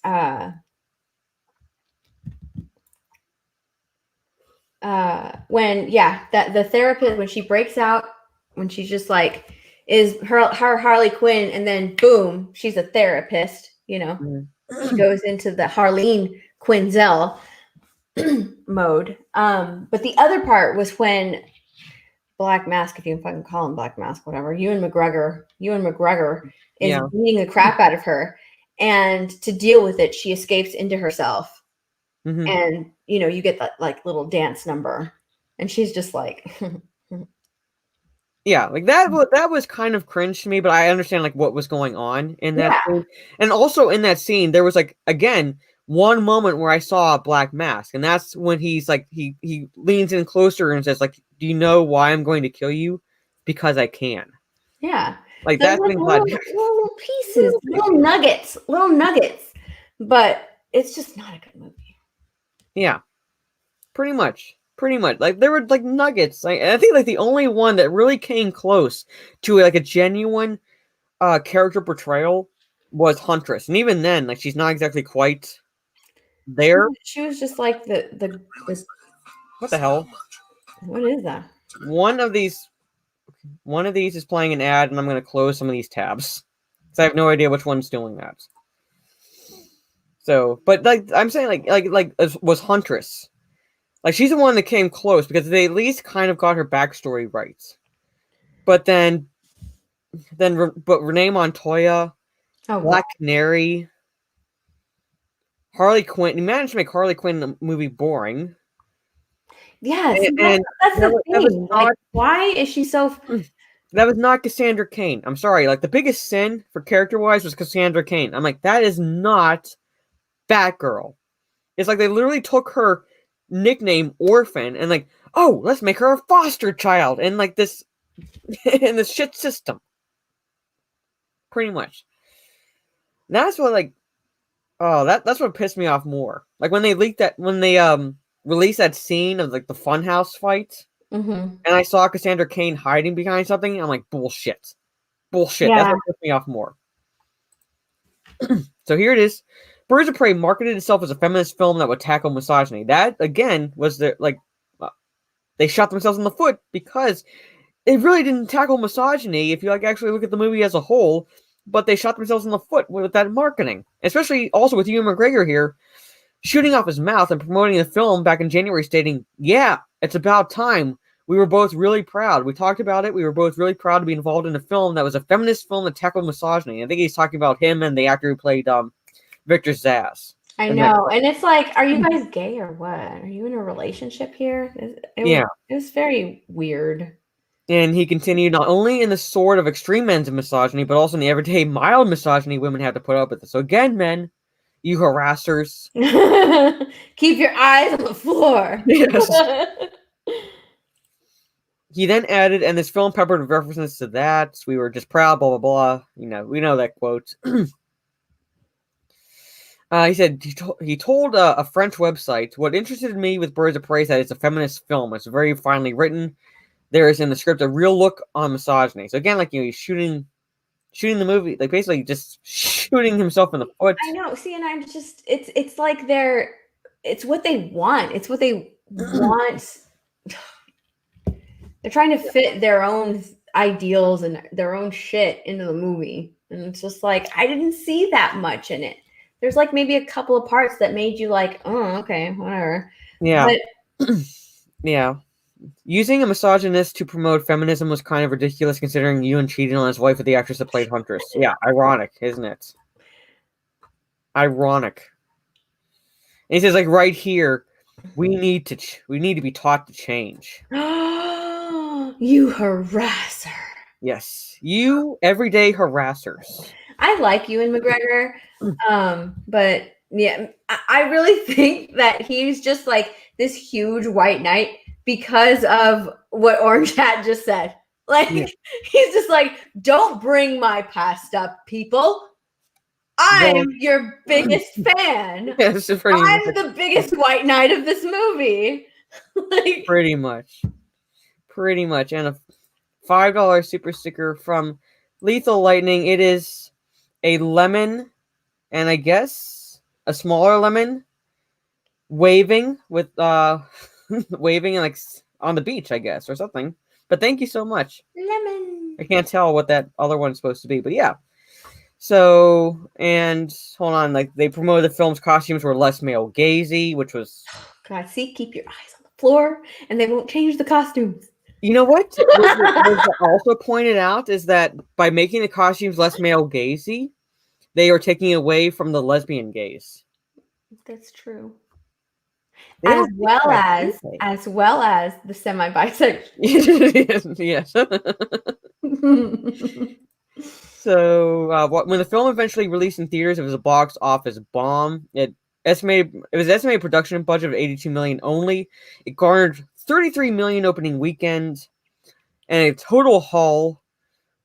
when the therapist, when she breaks out, when she's just like is her Harley Quinn, and then boom, she's a therapist, you know. Mm-hmm. She goes into the Harleen Quinzel mode. But the other part was when Black Mask, if you can fucking call him Black Mask, whatever, Ewan McGregor is beating the crap out of her, and to deal with it, she escapes into herself. Mm-hmm. And you know, you get that like little dance number, and she's just like yeah, like that was kind of cringe to me, but I understand like what was going on in that scene. And also in that scene there was like again one moment where I saw a Black Mask, and that's when he's like he leans in closer and says like, "Do you know why I'm going to kill you? Because I can." Yeah. Like so that's like little pieces, little nuggets. But it's just not a good movie. Yeah. Pretty much. Like there were like nuggets. Like I think like the only one that really came close to like a genuine character portrayal was Huntress. And even then, like she's not exactly quite there. She was just like the What the hell? What is that? One of these is playing an ad, and I'm gonna close some of these tabs. So I have no idea which one's doing that. So, but like I'm saying, was Huntress. Like she's the one that came close because they at least kind of got her backstory right. But then Renee Montoya, Oh, Black Canary, Harley Quinn. You managed to make Harley Quinn the movie boring. yes, And that's the that was thing. Like, why is she so? That was not Cassandra Cain. I'm sorry. Like the biggest sin for character-wise was Cassandra Cain. I'm like, that is not Batgirl. It's like they literally took her nickname Orphan and like, oh, let's make her a foster child and like this in this shit system. Pretty much. That's what like that's what pissed me off more. Like when they released that scene of like the funhouse fight and I saw Cassandra Cain hiding behind something, I'm like, bullshit. Bullshit. Yeah. That's what pissed me off more. So here it is. Birds of Prey marketed itself as a feminist film that would tackle misogyny. That again was they shot themselves in the foot because it really didn't tackle misogyny if you like actually look at the movie as a whole, but they shot themselves in the foot with that marketing. Especially also with Ewan McGregor here shooting off his mouth and promoting the film back in January stating, "Yeah, it's about time. We were both really proud. We talked about it. We were both really proud to be involved in a film that was a feminist film that tackled misogyny." I think he's talking about him and the actor who played Victor Zsasz. I know, and it's like, are you guys gay or what? Are you in a relationship here? It was very weird. And he continued, not only in the sort of extreme ends of misogyny, but also in the everyday mild misogyny women have to put up with. So again, men, you harassers, keep your eyes on the floor. Yes. He then added, and this film peppered with references to that. We were just proud, blah, blah, blah. You know, we know that quote. He said, he told a French website, what interested me with Birds of Prey is that it's a feminist film. It's very finely written. There is in the script a real look on misogyny. So again, like, you know, he's shooting the movie, like basically just shooting himself in the foot. I know. See, and I'm just, it's like it's what they want. It's what they want. They're trying to fit their own ideals and their own shit into the movie. And it's just like, I didn't see that much in it. There's like maybe a couple of parts that made you like, oh, okay, whatever. Yeah. But, yeah. Using a misogynist to promote feminism was kind of ridiculous considering Ewan cheated on his wife with the actress that played Huntress. Yeah, ironic, isn't it? Ironic. And he says, like, right here, we need to be taught to change. you harasser. Yes, you everyday harassers. I like Ewan McGregor, but yeah, I really think that he's just like this huge white knight because of what Orange Hat just said. Like, he's just like, don't bring my past up, people. I'm your biggest fan. Yes, I'm the biggest white knight of this movie. Like, pretty much. And a $5 super sticker from Lethal Lightning. It is a lemon, and I guess a smaller lemon, waving with waving like on the beach, I guess, or something. But thank you so much. lemon. I can't tell what that other one's supposed to be, but yeah. So, and hold on, like they promoted the film's costumes were less male gazy, which was God, see, keep your eyes on the floor, and they won't change the costumes. You know what? was also pointed out is that by making the costumes less male gazy, they are taking away from the lesbian gaze. That's true. They As don't well think that, as well as the semi-bisexual. yes. So when the film eventually released in theaters, it was a box office bomb. It was estimated production budget of $82 million only. It garnered $33 million opening weekend, and a total haul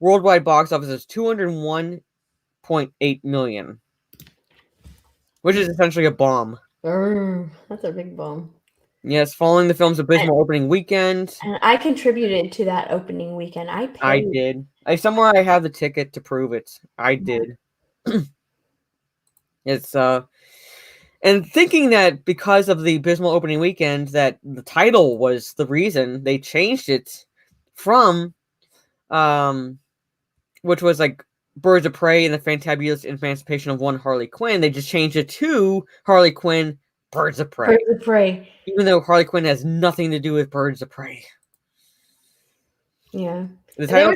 worldwide box office is $201.8 million, which is essentially a bomb. That's a big bomb. Yes, following the film's abysmal opening weekend. And I contributed to that opening weekend. I paid. I did. Somewhere I have the ticket to prove it. I did. It's and thinking that because of the abysmal opening weekend that the title was the reason, they changed it from which was like Birds of Prey and the Fantabulous Emancipation of One Harley Quinn. They just changed it to Harley Quinn, Birds of Prey. Birds of Prey. Even though Harley Quinn has nothing to do with Birds of Prey. Yeah. The They title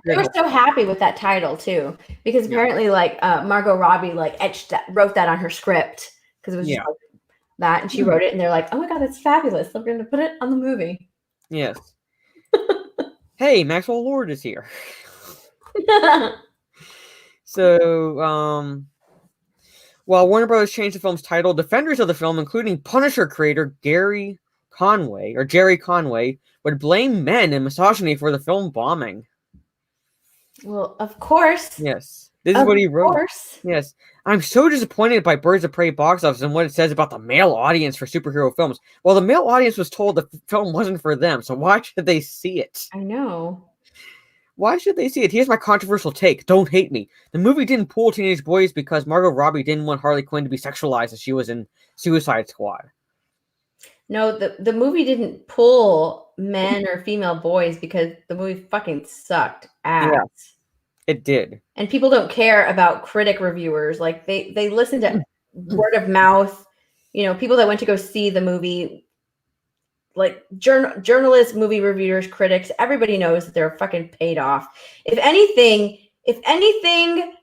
were so happy with that title too, because apparently, like Margot Robbie, like wrote that on her script because it was just like that, and she wrote it, and they're like, "Oh my god, that's fabulous! We're going to put it on the movie." Yes. Hey, Maxwell Lord is here. So, while Warner Bros. Changed the film's title, defenders of the film, including Punisher creator Jerry Conway, would blame men and misogyny for the film bombing. Well, of course. Yes. This is what he wrote. Of course. Yes. I'm so disappointed by Birds of Prey box office and what it says about the male audience for superhero films. Well, the male audience was told the film wasn't for them, so why should they see it? I know. Why should they see it? Here's my controversial take. Don't hate me. The movie didn't pull teenage boys because Margot Robbie didn't want Harley Quinn to be sexualized as she was in Suicide Squad. No, the movie didn't pull men or female boys because the movie fucking sucked ass. Yeah. It did. And people don't care about critic reviewers. Like they listen to word of mouth. You know, people that went to go see the movie, like journalists, movie reviewers, critics, everybody knows that they're fucking paid off. If anything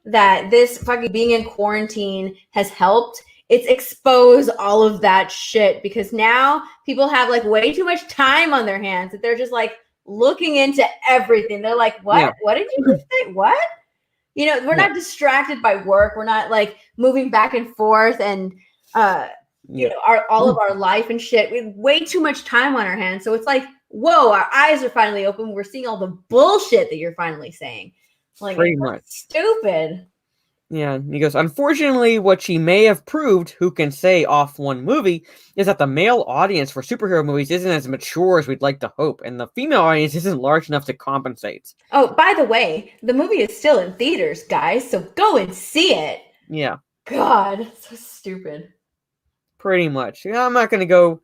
that this fucking being in quarantine has helped, it's expose all of that shit, because now people have like way too much time on their hands that they're just like looking into everything. They're like, what? Yeah. What did you just say? What? You know, we're not distracted by work. We're not like moving back and forth and you know, all of our life and shit. We have way too much time on our hands. So it's like, whoa, our eyes are finally open. We're seeing all the bullshit that you're finally saying. Like, Pretty much. Stupid. Yeah, and he goes, unfortunately, what she may have proved, who can say off one movie, is that the male audience for superhero movies isn't as mature as we'd like to hope, and the female audience isn't large enough to compensate. Oh, by the way, the movie is still in theaters, guys, so go and see it. Yeah. God, so stupid. Pretty much. Yeah, I'm not gonna go.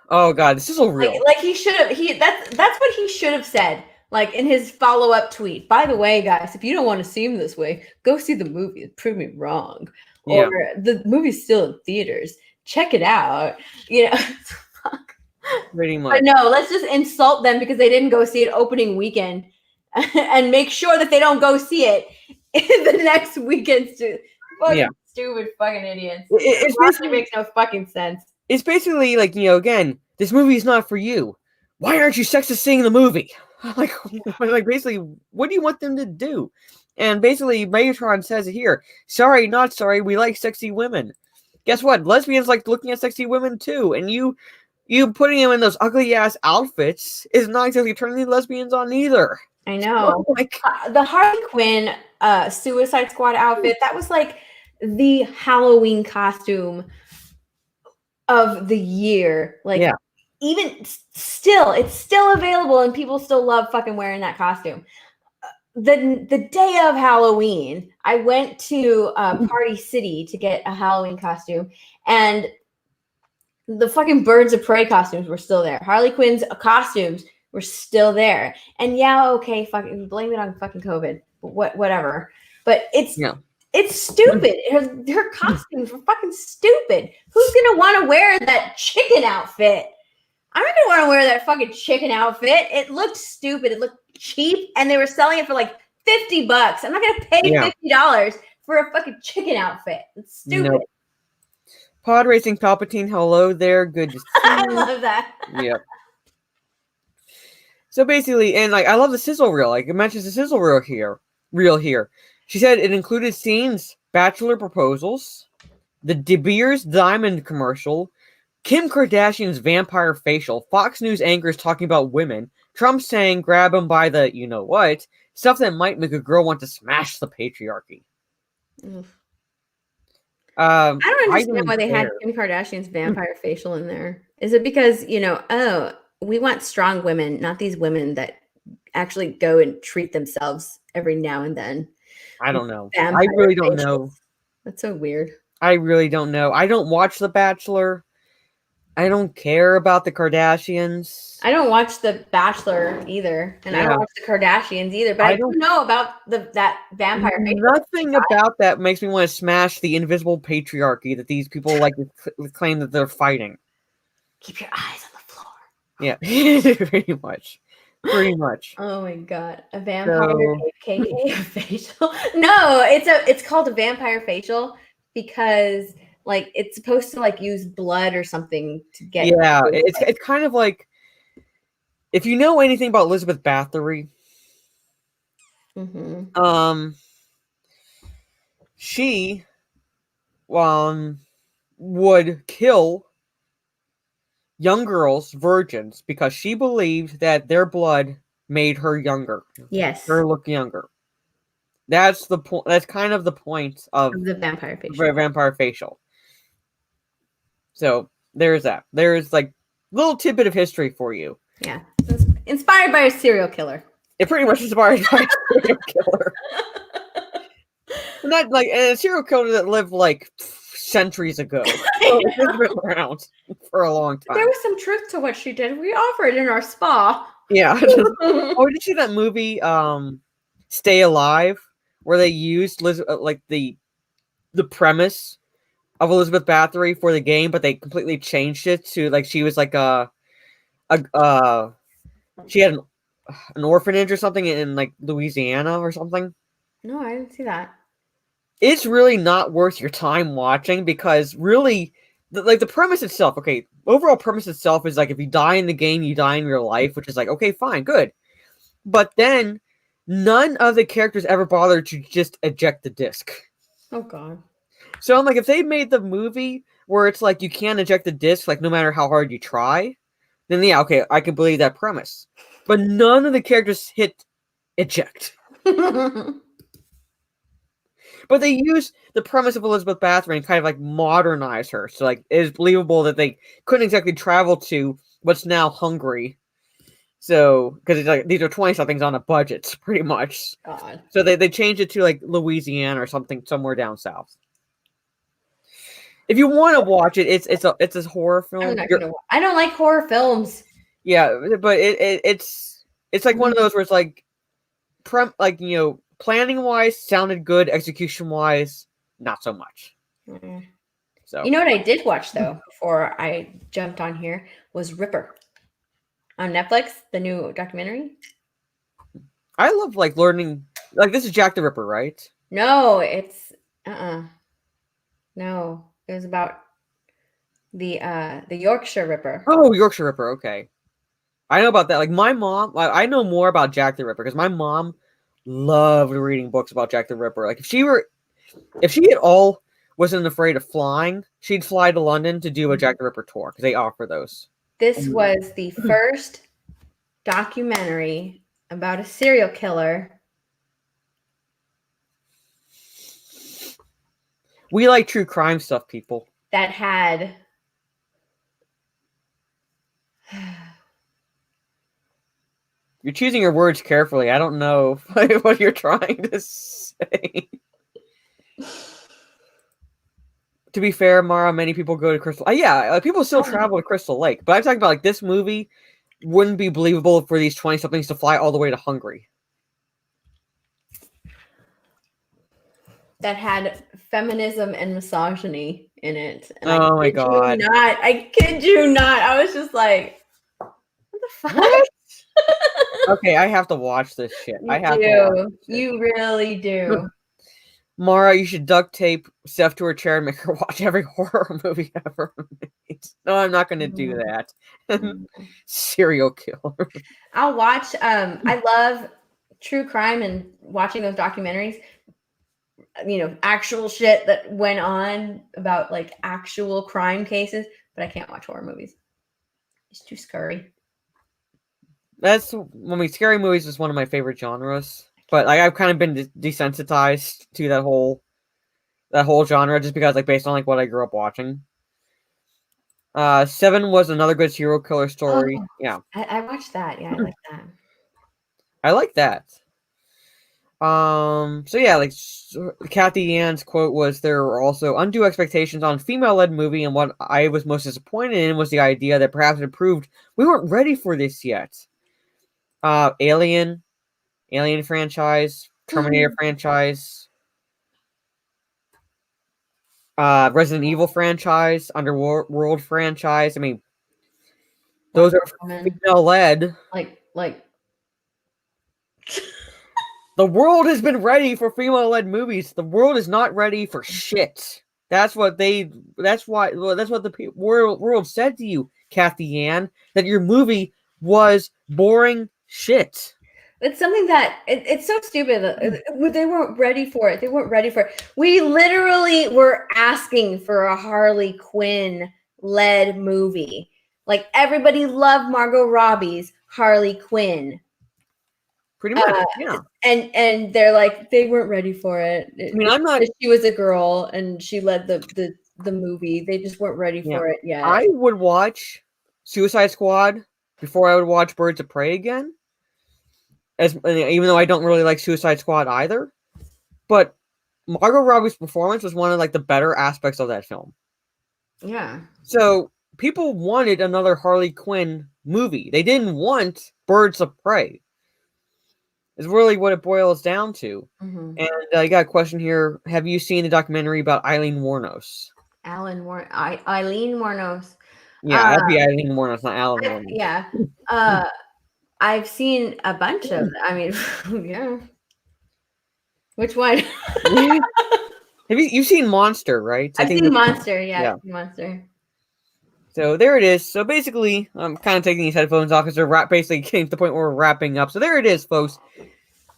Oh god, this is so real. Like he should have. That's what he should have said. Like in his follow-up tweet. By the way, guys, if you don't want to see him this way, go see the movie. Prove me wrong. Yeah. Or the movie's still in theaters. Check it out. You know. Fuck. Pretty much. But no, let's just insult them because they didn't go see it opening weekend, and make sure that they don't go see it in the next weekend. Fucking stupid fucking idiots. It actually makes no fucking sense. It's basically like, you know, again, this movie is not for you. Why aren't you sexist seeing the movie? Like basically, what do you want them to do? And basically, Megatron says it here. Sorry, not sorry. We like sexy women. Guess what? Lesbians like looking at sexy women too. And you putting them in those ugly ass outfits is not exactly turning lesbians on either. I know. Like the Harley Quinn Suicide Squad outfit, that was like the Halloween costume of the year. Like, even still, it's still available and people still love fucking wearing that costume. The day of Halloween, I went to Party City to get a Halloween costume, and the fucking Birds of Prey costumes were still there. Harley Quinn's costumes were still there. And yeah, okay, fucking blame it on fucking COVID. Whatever. But it's stupid. Her costumes were fucking stupid. Who's gonna want to wear that chicken outfit? I'm not gonna want to wear that fucking chicken outfit. It looked stupid. It looked cheap, and they were selling it for like $50. I'm not gonna pay $50 for a fucking chicken outfit. It's stupid. Nope. Pod Racing Palpatine, hello there. Good to see you. I love that. Yep. So basically, and like I love the sizzle reel. Like it mentions the sizzle reel here. She said it included scenes, bachelor proposals, the De Beers Diamond commercial, Kim Kardashian's vampire facial, Fox News anchors talking about women, Trump saying grab him by the you know what, stuff that might make a girl want to smash the patriarchy. I don't understand why they had Kim Kardashian's vampire facial in there. Is it because, you know, we want strong women, not these women that actually go and treat themselves every now and then? I don't know. I really don't know. That's so weird. I really don't know. I don't watch The Bachelor. I don't care about the Kardashians. I don't watch The Bachelor either, and I Yeah. don't watch the Kardashians either. But I I do don't- know about that vampire. Nothing about that makes me want to smash the invisible patriarchy that these people like to claim that they're fighting. Keep your eyes on the floor. Yeah, pretty much. Pretty much. Oh my god, a vampire So- KK facial? No, it's called a vampire facial because like it's supposed to like use blood or something to get. Yeah, it's kind of like if you know anything about Elizabeth Bathory, Mhm. she would kill young girls, virgins, because she believed that their blood made her younger, Yes, her look younger. That's the point. That's kind of the point of the vampire facial. vampire facial. So there's that. There's like little tidbit of history for you. Yeah, inspired by a serial killer. It pretty much inspired by a serial killer. Not like a serial killer that lived like centuries ago. So it's been around for a long time. There was some truth to what she did. We offered in our spa. Yeah. Oh, did you see that movie, Stay Alive, where they used like the premise of Elizabeth Bathory for the game, but they completely changed it to like she was like she had an orphanage or something in like Louisiana or something. No, I didn't see that. It's really not worth your time watching because really the premise itself, okay, overall premise itself is like if you die in the game, you die in real life, which is like, okay, fine, good. But then none of the characters ever bothered to just eject the disc. Oh god. So I'm like, if they made the movie where it's like you can't eject the disc, like no matter how hard you try, then yeah, okay, I can believe that premise. But none of the characters hit eject. But they use the premise of Elizabeth Bathory and kind of like modernize her. So like it is believable that they couldn't exactly travel to what's now Hungary. So because it's like these are 20-somethings on a budget, pretty much. God. So they changed it to like Louisiana or something somewhere down south. If you want to watch it, it's a horror film. I'm not gonna. I don't like horror films. Yeah, but it's like one of those where it's like planning wise sounded good, execution wise not so much. Mm. So You know what I did watch though before I jumped on here was Ripper on Netflix, the new documentary. I love like learning, like this is Jack the Ripper, right? No, it's no, it was about the Yorkshire Ripper. Oh, Yorkshire Ripper, okay. I know about that. Like my mom, like I know more about Jack the Ripper because my mom loved reading books about Jack the Ripper. Like if she at all wasn't afraid of flying, she'd fly to London to do a Jack the Ripper tour because they offer those. This was the first documentary about a serial killer. We like true crime stuff, people. That had You're choosing your words carefully. I don't know what you're trying to say. To be fair, Mara, many people go to Crystal. Yeah, people still travel to Crystal Lake. But I'm talking about like this movie wouldn't be believable for these 20-somethings to fly all the way to Hungary. that had feminism and misogyny in it. And Oh my kid you God. not, I kid you not. I was just like, what the fuck? What? Okay, I have to watch this shit. I have to watch do. this shit. You really do. Mara, you should duct tape Steph to her chair and make her watch every horror movie ever made. No, I'm not going to do that. Serial killer. I'll watch. I love true crime and watching those documentaries. You know, actual shit that went on about like actual crime cases, but I can't watch horror movies. It's too scary. Scary movies is one of my favorite genres. But like, I've kind of been desensitized to that whole genre just because like based on like what I grew up watching. Seven was another good serial killer story. Oh. Yeah. I watched that. Yeah, I like that. I like that. So yeah, like Kathy Ann's quote was, "There were also undue expectations on female-led movie, and what I was most disappointed in was the idea that perhaps it proved we weren't ready for this yet." Alien franchise, Terminator franchise, Resident Evil franchise, Underworld franchise. I mean, those are female-led. Like The world has been ready for female-led movies. The world is not ready for shit. That's what the world said to you, Kathy Ann, that your movie was boring shit. it's something that it's so stupid that they weren't ready for it. They weren't ready for it. We literally were asking for a Harley Quinn led movie. Like everybody loved Margot Robbie's Harley Quinn. Pretty much, yeah. And they're like, they weren't ready for it. I mean, I'm not. She was a girl and she led the movie. They just weren't ready for it yet. I would watch Suicide Squad before I would watch Birds of Prey again. Even though I don't really like Suicide Squad either, but Margot Robbie's performance was one of like the better aspects of that film. Yeah. So people wanted another Harley Quinn movie. They didn't want Birds of Prey. Is really what it boils down to. Mm-hmm. And I got a question here. Have you seen the documentary about Eileen Wuornos? Eileen Wuornos. Yeah, that'd be Eileen Wuornos, not Alan Wuornos. Yeah. I've seen a bunch of. I mean, yeah. Which one? Have you've seen Monster, right? I've seen Monster. Yeah, Monster. So there it is. So basically, I'm kind of taking these headphones off because we're basically getting to the point where we're wrapping up. So there it is, folks.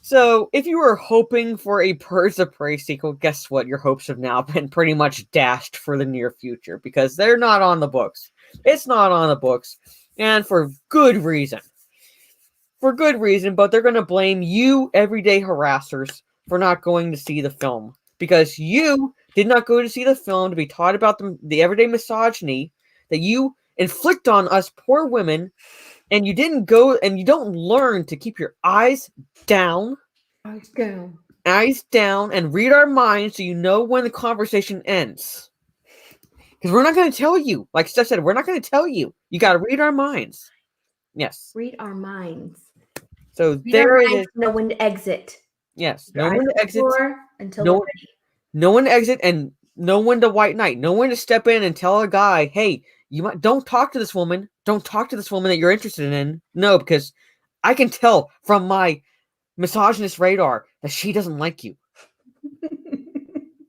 So if you were hoping for a Birds of Prey sequel, guess what? Your hopes have now been pretty much dashed for the near future because they're not on the books. It's not on the books, and for good reason. For good reason, but they're going to blame you, everyday harassers, for not going to see the film because you did not go to see the film to be taught about the everyday misogyny that you inflict on us poor women, and you didn't go and you don't learn to keep your eyes down, and read our minds so you know when the conversation ends. Because we're not going to tell you, like Steph said, we're not going to tell you. You got to read our minds. Yes. Read our minds. So there it is. Know when to exit. Yes. Know when to exit. Until know when to exit and know when to white knight. Know when to step in and tell a guy, hey, don't talk to this woman. Don't talk to this woman that you're interested in. No, because I can tell from my misogynist radar that she doesn't like you.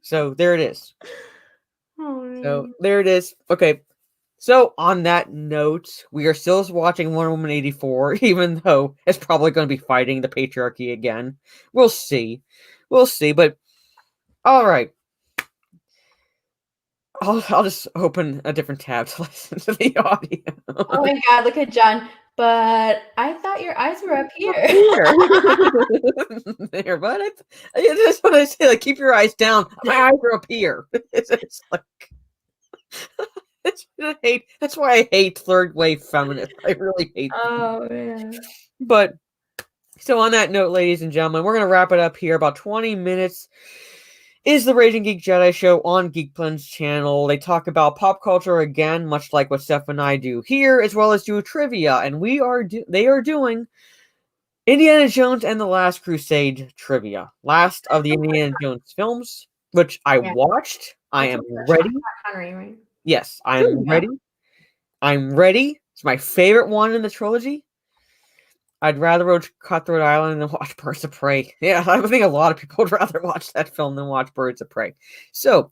So there it is. So there it is. Okay. So on that note, we are still watching Wonder Woman 84, even though it's probably going to be fighting the patriarchy again. We'll see. But all right. I'll just open a different tab to listen to the audio. Oh my God, look at John. But I thought your eyes were up here. There, but that's what I say. Like, keep your eyes down. My eyes are up here. It's like that's why I hate third wave feminists. I really hate them. Oh man. But so on that note, ladies and gentlemen, we're gonna wrap it up here. About 20 minutes is the Raging Geek Jedi Show on Geekplen's channel. They talk about pop culture again, much like what Steph and I do here, as well as do trivia. And they are doing Indiana Jones and the Last Crusade trivia. Last of the Indiana Jones films, which I watched. I am ready. Connery, right? Yes, I am ready. I'm ready. It's my favorite one in the trilogy. I'd rather watch Cutthroat Island than watch Birds of Prey. Yeah, I think a lot of people would rather watch that film than watch Birds of Prey. So,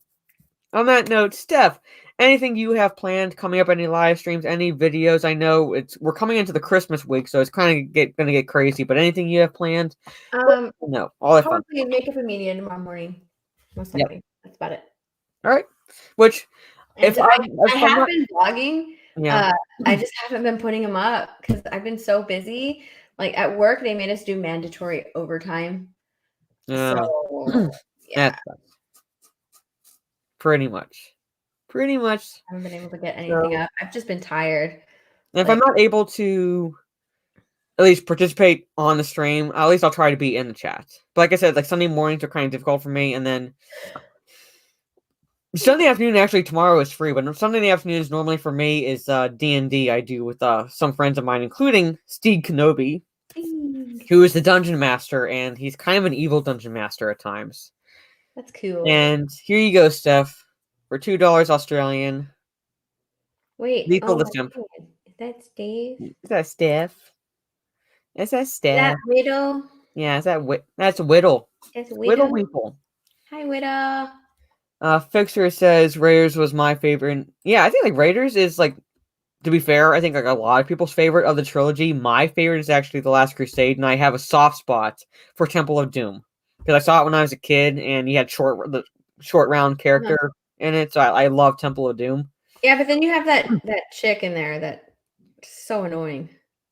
on that note, Steph, anything you have planned coming up? Any live streams? Any videos? I know we're coming into the Christmas week, so it's kind of going to get crazy. But anything you have planned? No, all that fun. Probably Makeup and Media tomorrow morning. Most likely. Yep. That's about it. All right. Which, if I have been vlogging. Yeah. I just haven't been putting them up because I've been so busy. Like at work, they made us do mandatory overtime. So, yeah. Pretty much. I haven't been able to get anything up. I've just been tired. And if I'm not able to at least participate on the stream. At least I'll try to be in the chat. But like I said, like Sunday mornings are kind of difficult for me, and then Sunday afternoon actually tomorrow is free. But Sunday afternoons normally for me is D&D. I do with some friends of mine, including Steve Kenobi, who is the dungeon master, and he's kind of an evil dungeon master at times. That's cool. And here you go, Steph, for $2 Australian. Wait, Lethal my Attempt. God. Is that Steve? Is that Steph? Is that Is Steph? that Widow? Yeah, that's Whittle. That's Whittle Widow. Weeple. Hi, Widow. Fixer says Raiders was my favorite. Yeah, I think like Raiders is like, to be fair, I think like a lot of people's favorite of the trilogy. My favorite is actually The Last Crusade, and I have a soft spot for Temple of Doom because I saw it when I was a kid, and he had the short round character in it, so I love Temple of Doom. Yeah, but then you have that chick in there that's so annoying.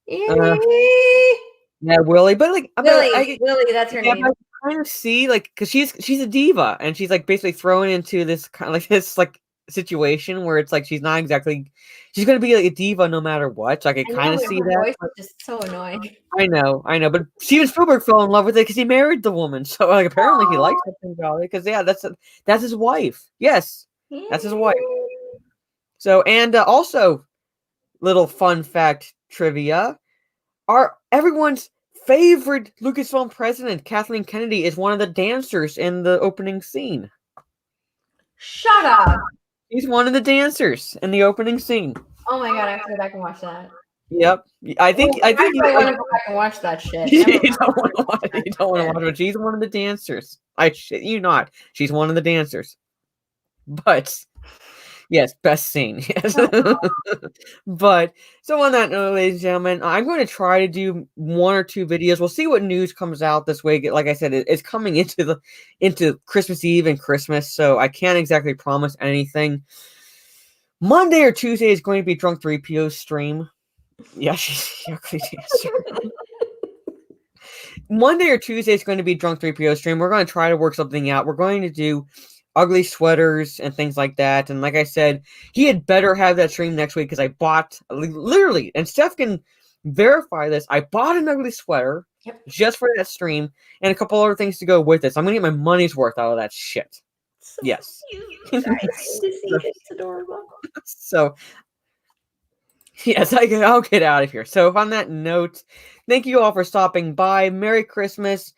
Yeah, Willie, but like Willie, that's her name. I kind of see like because she's a diva, and she's like basically thrown into this kind of like this like situation where it's like she's not exactly she's gonna be like a diva no matter what. So I can kind of see that. Voice is just so annoying. I know, but Steven Spielberg fell in love with it because he married the woman. So like apparently he likes something about it because yeah, that's his wife. Yes, that's his wife. So and also, little fun fact trivia: everyone's favorite Lucasfilm president, Kathleen Kennedy, is one of the dancers in the opening scene. Shut up! He's one of the dancers in the opening scene. Oh my god, I have to go back and watch that. Yep, I think I want to go back and watch that shit. You don't want to watch it, but she's one of the dancers. I shit you not. She's one of the dancers. But yes, best scene. Yes. But so on that note, ladies and gentlemen, I'm going to try to do 1 or 2 videos. We'll see what news comes out this week. Like I said, it's coming into Christmas Eve and Christmas, so I can't exactly promise anything. Monday or Tuesday is going to be Drunk 3PO stream. Yeah, she's ugly dancer. Monday or Tuesday is going to be Drunk 3PO stream. We're going to try to work something out. We're going to do ugly sweaters and things like that. And like I said, he had better have that stream next week because I bought literally, and Steph can verify this. I bought an ugly sweater just for that stream and a couple other things to go with it. So I'm going to get my money's worth out of that shit. So yes. Cute. I need to see it. It's adorable. So yes, I'll get out of here. So on that note, thank you all for stopping by. Merry Christmas.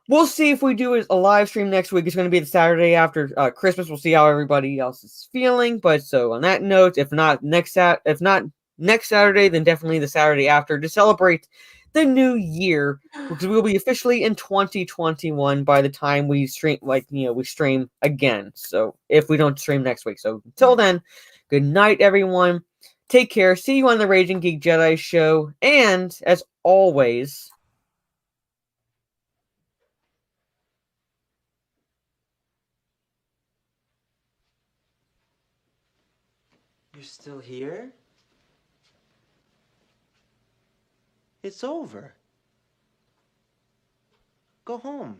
We'll see if we do a live stream next week. It's going to be the Saturday after Christmas. We'll see how everybody else is feeling. But so on that note, if not next Saturday, then definitely the Saturday after to celebrate the new year, because we'll be officially in 2021 by the time we stream, we stream again. So if we don't stream next week, so until then, good night, everyone. Take care. See you on the Raging Geek Jedi show, and as always. You're still here? It's over. Go home.